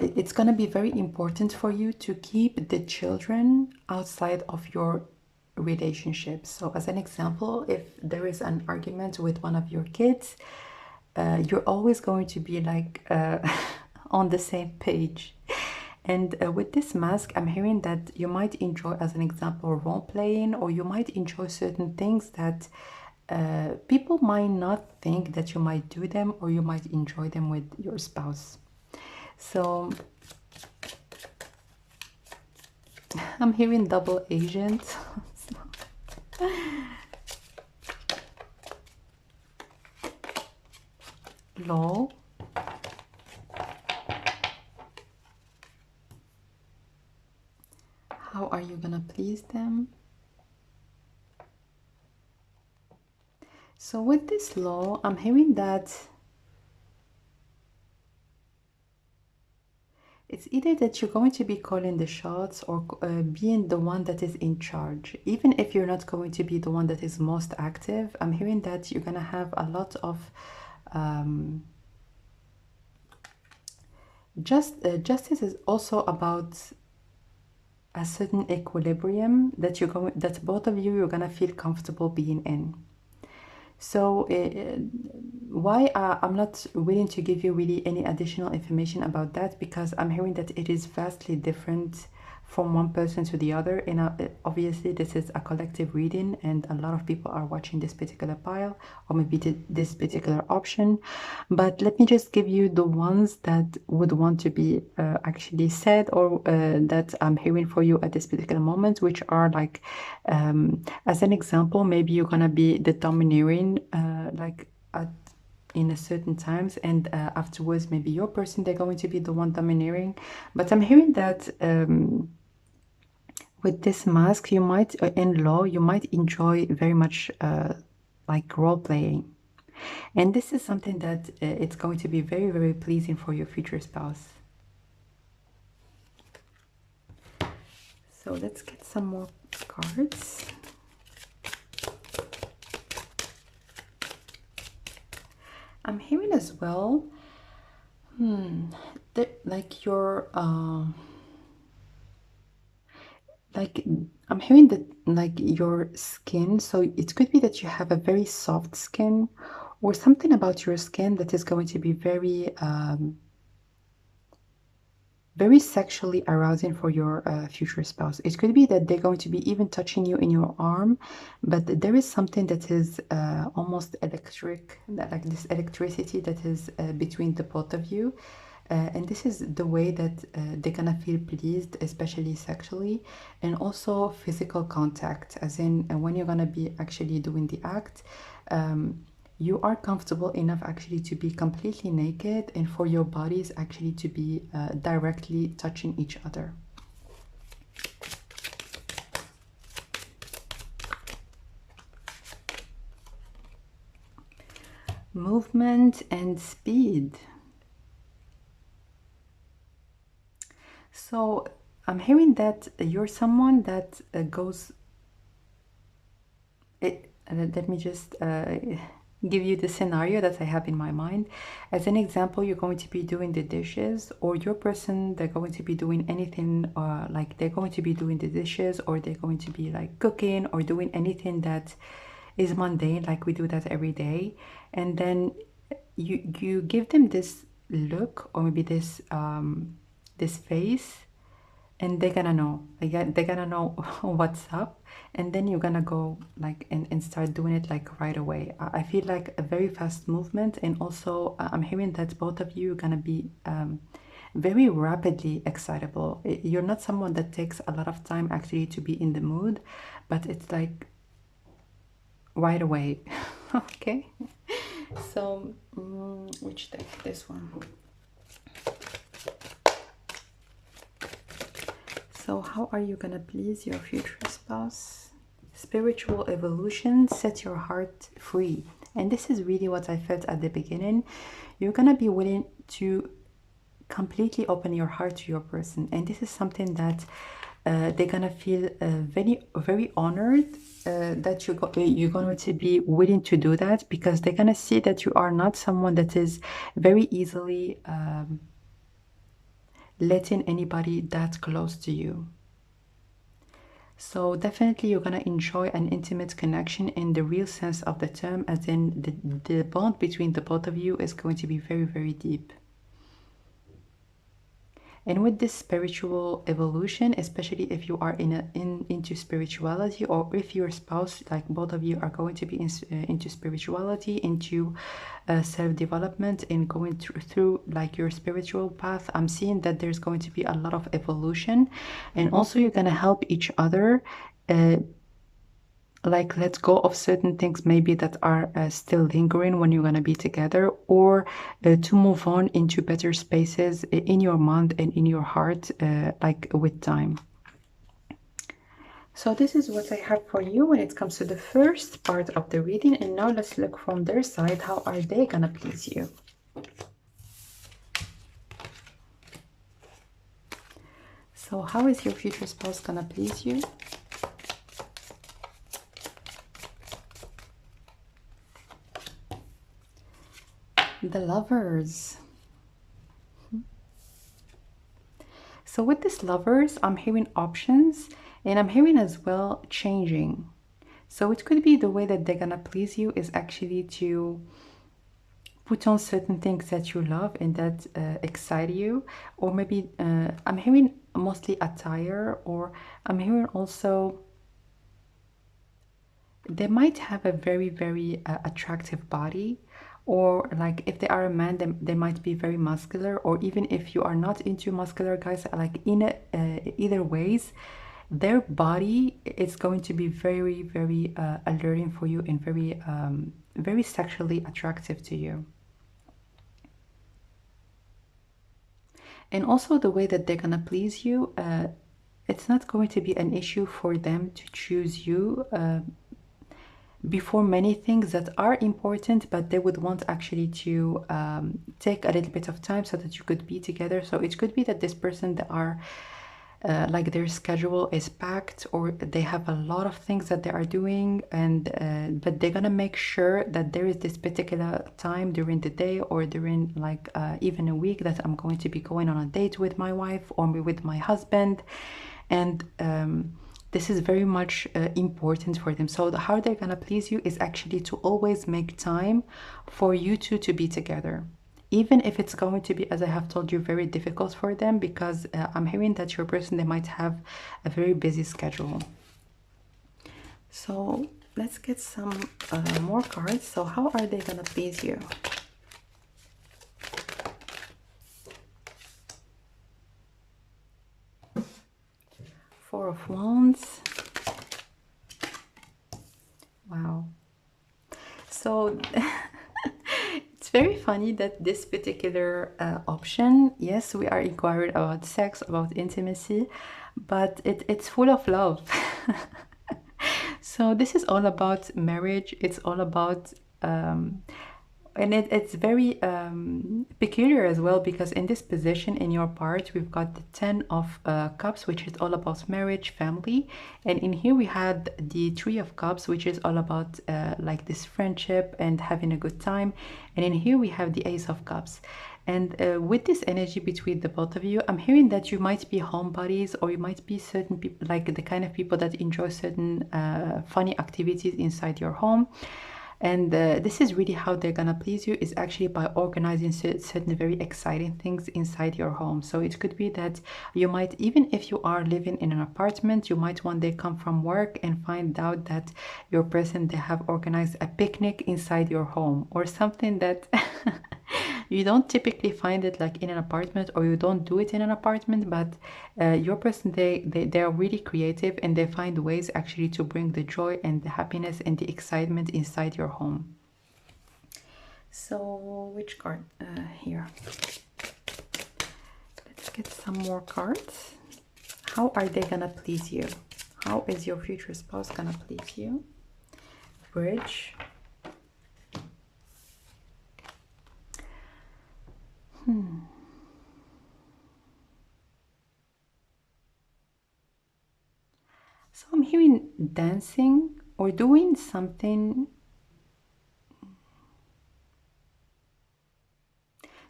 it's gonna be very important for you to keep the children outside of your relationship. So as an example, if there is an argument with one of your kids, you're always going to be like on the same page. And with this mask, I'm hearing that you might enjoy, as an example, role playing, or you might enjoy certain things that people might not think that you might do them, or you might enjoy them with your spouse. So I'm hearing double agent. Lol. How are you gonna please them? So with this law, I'm hearing that it's either that you're going to be calling the shots, or being the one that is in charge. Even if you're not going to be the one that is most active, I'm hearing that you're gonna have a lot of justice is also about a certain equilibrium that that both of you, you're gonna feel comfortable being in. So why I'm not willing to give you really any additional information about that, because I'm hearing that it is vastly different from one person to the other. And obviously this is a collective reading, and a lot of people are watching this particular pile, or maybe this particular option. But let me just give you the ones that would want to be actually said, or that I'm hearing for you at this particular moment, which are like, as an example, maybe you're gonna be the domineering like in a certain times, and afterwards maybe your person, they're going to be the one domineering. But I'm hearing that with this mask, you might, in law, you might enjoy very much like role playing. And this is something that it's going to be very, very pleasing for your future spouse. So let's get some more cards. I'm hearing as well, that like your like I'm hearing that like your skin, so it could be that you have a very soft skin, or something about your skin that is going to be very very sexually arousing for your future spouse. It could be that they're going to be even touching you in your arm, but there is something that is almost electric, like this electricity that is between the both of you. And this is the way that they're gonna feel pleased, especially sexually, and also physical contact, as in when you're gonna be actually doing the act, you are comfortable enough actually to be completely naked, and for your bodies actually to be directly touching each other. Movement and speed. So I'm hearing that you're someone that goes. Let me just give you the scenario that I have in my mind. As an example, you're going to be doing the dishes, or your person, they're going to be doing anything, like they're going to be doing the dishes, or they're going to be like cooking or doing anything that is mundane, like we do that every day. And then you give them this look, or maybe this this face, and they're gonna know, they're gonna know what's up, and then you're gonna go like and start doing it like right away. I feel like a very fast movement, and also I'm hearing that both of you are gonna be very rapidly excitable. You're not someone that takes a lot of time actually to be in the mood, but it's like right away. Okay, so which deck? This one. So how are you gonna please your future spouse? Spiritual evolution, set your heart free. And this is really what I felt at the beginning. You're gonna be willing to completely open your heart to your person, and this is something that they're gonna feel very, very honored that you're going to be willing to do that, because they're gonna see that you are not someone that is very easily letting anybody that close to you. So definitely you're gonna enjoy an intimate connection in the real sense of the term, as in the bond between the both of you is going to be very, very deep. And with this spiritual evolution, especially if you are into spirituality, or if your spouse, like both of you, are going to be into spirituality, into self-development, and going through like your spiritual path, I'm seeing that there's going to be a lot of evolution. And also you're going to help each other like let go of certain things maybe that are still lingering when you're going to be together, or to move on into better spaces in your mind and in your heart, like with time. So this is what I have for you when it comes to the first part of the reading, and now let's look from their side. How are they gonna please you? So how is your future spouse gonna please you? The Lovers. So with this Lovers, I'm hearing options, and I'm hearing as well changing. So it could be the way that they're gonna please you is actually to put on certain things that you love and that excite you, or maybe I'm hearing mostly attire, or I'm hearing also they might have a very attractive body, or like if they are a man, they might be very muscular, or even if you are not into muscular guys, like in either ways, their body is going to be very alluring for you and very sexually attractive to you. And also the way that they're gonna please you, it's not going to be an issue for them to choose you before many things that are important, but they would want actually to take a little bit of time so that you could be together. So it could be that this person, that are like their schedule is packed, or they have a lot of things that they are doing, and but they're gonna make sure that there is this particular time during the day or during like even a week that I'm going to be going on a date with my wife or with my husband, and this is very much important for them. So how they're gonna please you is actually to always make time for you two to be together, even if it's going to be, as I have told you, very difficult for them, because I'm hearing that your person, they might have a very busy schedule. So let's get some more cards. So how are they gonna please you? Four of Wands. Wow. So it's very funny that this particular option, yes, we are inquiring about sex, about intimacy, but it's full of love. So this is all about marriage. It's all about and it's very peculiar as well, because in this position in your part, we've got the 10 of Cups, which is all about marriage, family, and in here we had the 3 of Cups, which is all about like this friendship and having a good time, and in here we have the Ace of Cups. And with this energy between the both of you, I'm hearing that you might be homebodies, or you might be certain people, like the kind of people that enjoy certain funny activities inside your home. And this is really how they're gonna please you, is actually by organizing certain very exciting things inside your home. So it could be that you might, even if you are living in an apartment, you might one day come from work and find out that your person, they have organized a picnic inside your home, or something that you don't typically find it like in an apartment, or you don't do it in an apartment, but your person, they are really creative, and they find ways actually to bring the joy and the happiness and the excitement inside your home. So which card here? Let's get some more cards. How are they gonna please you? How is your future spouse gonna please you? Bridge. So I'm hearing dancing or doing something.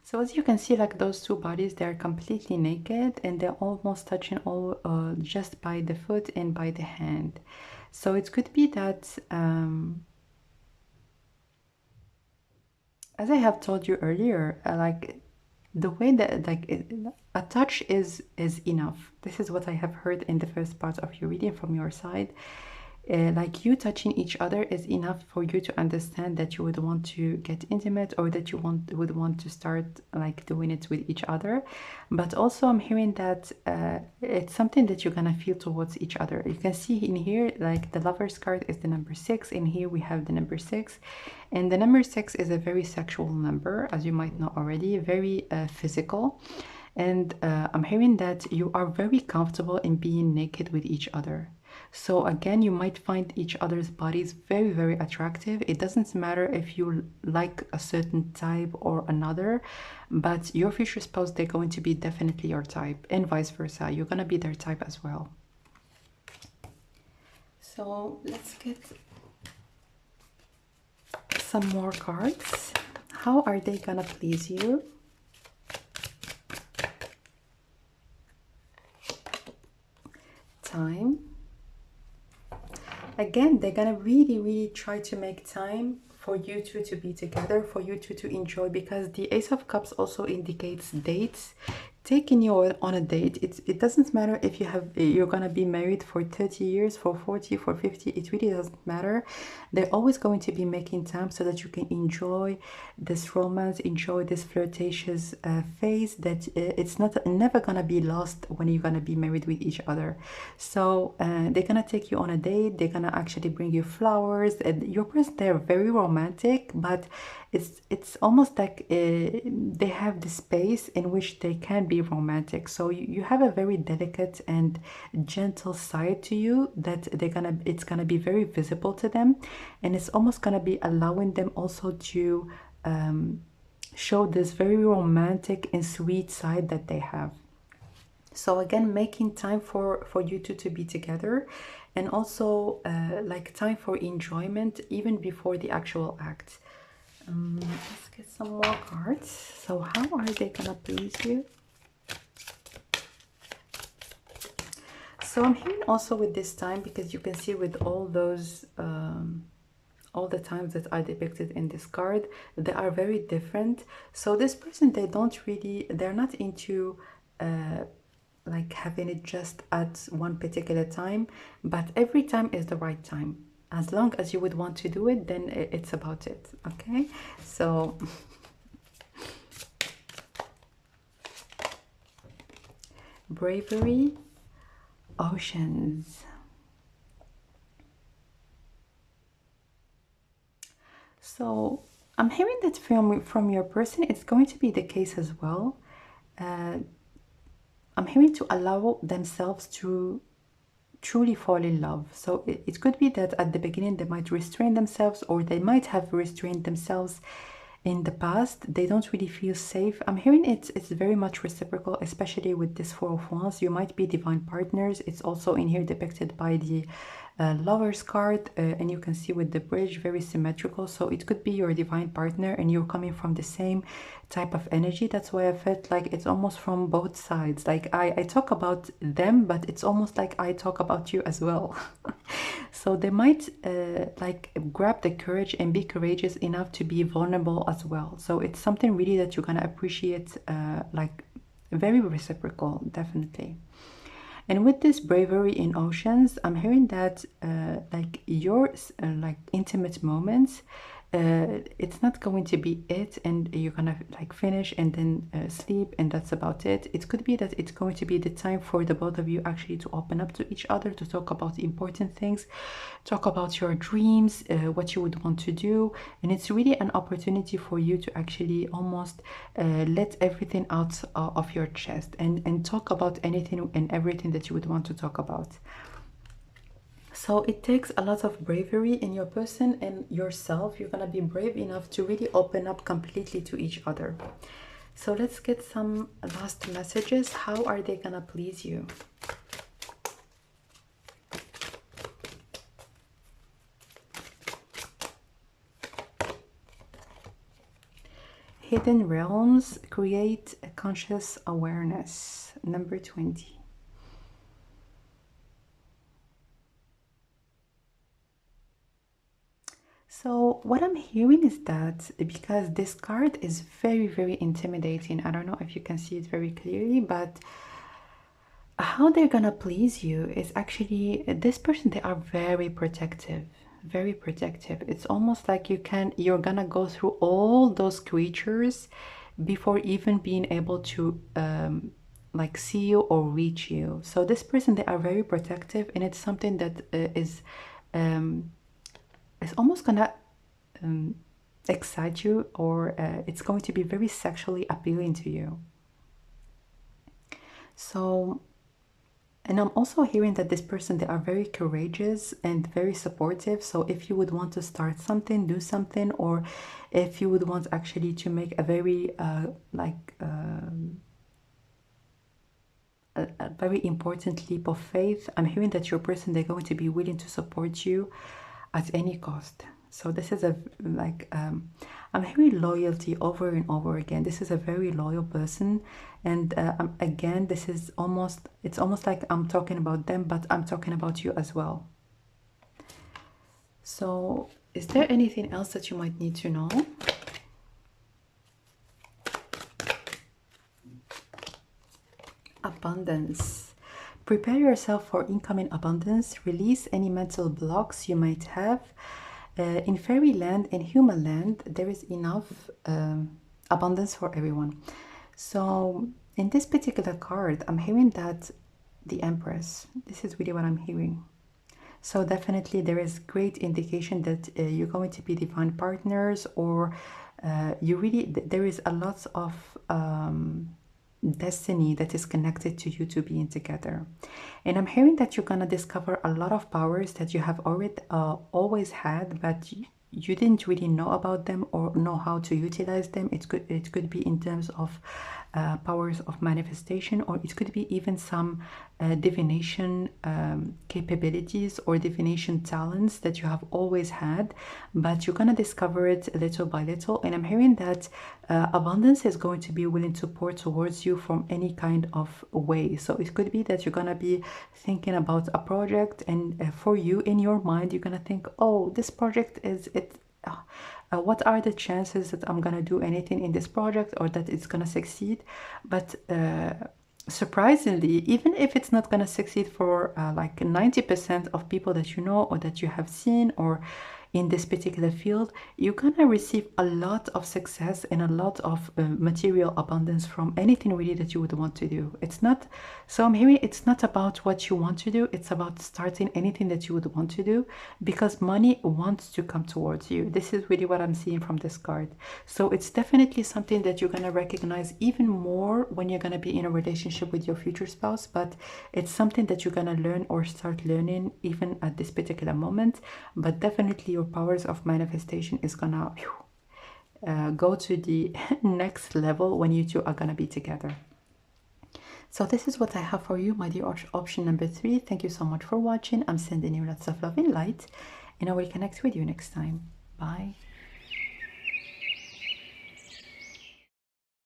So as you can see, like those two bodies, they're completely naked, and they're almost touching all just by the foot and by the hand. So it could be that as I have told you earlier, like the way that a touch is enough. This is what I have heard in the first part of your reading from your side. Like you touching each other is enough for you to understand that you would want to get intimate, or that you would want to start like doing it with each other. But also I'm hearing that it's something that you're gonna feel towards each other. You can see in here, like the Lover's card is the number 6. In here we have the number 6, and the number 6 is a very sexual number, as you might know already, very physical. And I'm hearing that you are very comfortable in being naked with each other. So again, you might find each other's bodies very attractive. It doesn't matter if you like a certain type or another, but your future spouse, they're going to be definitely your type, and vice versa. You're gonna be their type as well. So let's get some more cards. How are they gonna please you? Time. Again, they're gonna really try to make time for you two to be together, for you two to enjoy, because the Ace of Cups also indicates dates, taking you on a date. It doesn't matter if you're gonna be married for 30 years, for 40, for 50. It really doesn't matter. They're always going to be making time so that you can enjoy this romance, enjoy this flirtatious phase, that it's never gonna be lost when you're gonna be married with each other. So they're gonna take you on a date. They're gonna actually bring you flowers, and your person, they're very romantic, but it's almost like they have the space in which they can be romantic. So you have a very delicate and gentle side to you that it's gonna be very visible to them, and it's almost gonna be allowing them also to show this very romantic and sweet side that they have. So again, making time for you two to be together, and also like time for enjoyment even before the actual act. Let's get some more cards. So how are they gonna please you? So I'm hearing also with this time, because you can see with all those all the times that are depicted in this card, they are very different. So this person, they're not into like having it just at one particular time, but every time is the right time. As long as you would want to do it, then it's about it. Okay, so bravery, oceans. So I'm hearing that from your person, it's going to be the case as well. I'm hearing to allow themselves to truly fall in love. So it could be that at the beginning they might restrain themselves, or they might have restrained themselves in the past. They don't really feel safe. I'm hearing it's very much reciprocal, especially with this Four of Wands. You might be divine partners. It's also in here depicted by the Lover's card, and you can see with the bridge, very symmetrical. So it could be your divine partner and you're coming from the same type of energy. That's why I felt like it's almost from both sides. Like I talk about them, but it's almost like I talk about you as well. So they might like grab the courage and be courageous enough to be vulnerable as well. So it's something really that you're gonna appreciate, like very reciprocal, definitely. And with this bravery in oceans, I'm hearing that like your like intimate moments, it's not going to be it, and you're gonna like finish and then sleep, and that's about it. It could be that it's going to be the time for the both of you actually to open up to each other, to talk about important things, talk about your dreams, what you would want to do. And it's really an opportunity for you to actually almost let everything out of your chest, and talk about anything and everything that you would want to talk about. So it takes a lot of bravery in your person and yourself. You're gonna be brave enough to really open up completely to each other. So let's get some last messages. How are they gonna please you? Hidden realms create a conscious awareness. Number 20. So what I'm hearing is that because this card is very, very intimidating. I don't know if you can see it very clearly, but how they're gonna please you is actually this person, they are very protective, very protective. It's almost like you're gonna go through all those creatures before even being able to like see you or reach you. So this person, they are very protective, and it's something that is it's almost gonna excite you, or it's going to be very sexually appealing to you. So, and I'm also hearing that this person, they are very courageous and very supportive. So if you would want to start something, do something, or if you would want actually to make a very a very important leap of faith, I'm hearing that your person, they're going to be willing to support you at any cost. So this is a I'm hearing loyalty over and over again. This is a very loyal person, and again, it's almost like I'm talking about them, but I'm talking about you as well. So Is there anything else that you might need to know? Abundance. Prepare yourself for incoming abundance. Release any mental blocks you might have. In fairyland and human land, there is enough abundance for everyone. So in this particular card, I'm hearing that the Empress. This is really what I'm hearing. So definitely there is great indication that you're going to be divine partners, or there is a lot of destiny that is connected to you to being together. And I'm hearing that you're gonna discover a lot of powers that you have already always had, but you didn't really know about them or know how to utilize them. It could be in terms of powers of manifestation, or it could be even some divination capabilities or divination talents that you have always had, but you're gonna discover it little by little. And I'm hearing that abundance is going to be willing to pour towards you from any kind of way. So it could be that you're gonna be thinking about a project, and for you in your mind you're gonna think, oh, this project is it. What are the chances that I'm gonna do anything in this project, or that it's gonna succeed? But surprisingly, even if it's not gonna succeed for like 90% of people that you know or that you have seen, or in this particular field, you're gonna receive a lot of success and a lot of material abundance from anything really that you would want to do. It's not, so I'm hearing it's not about what you want to do, it's about starting anything that you would want to do, because money wants to come towards you. This is really what I'm seeing from this card. So it's definitely something that you're gonna recognize even more when you're gonna be in a relationship with your future spouse, but it's something that you're gonna learn or start learning even at this particular moment. But definitely your powers of manifestation is gonna go to the next level when you two are gonna be together. So this is what I have for you, my dear option number 3. Thank you so much for watching. I'm sending you lots of love and light, and I will connect with you next time. Bye.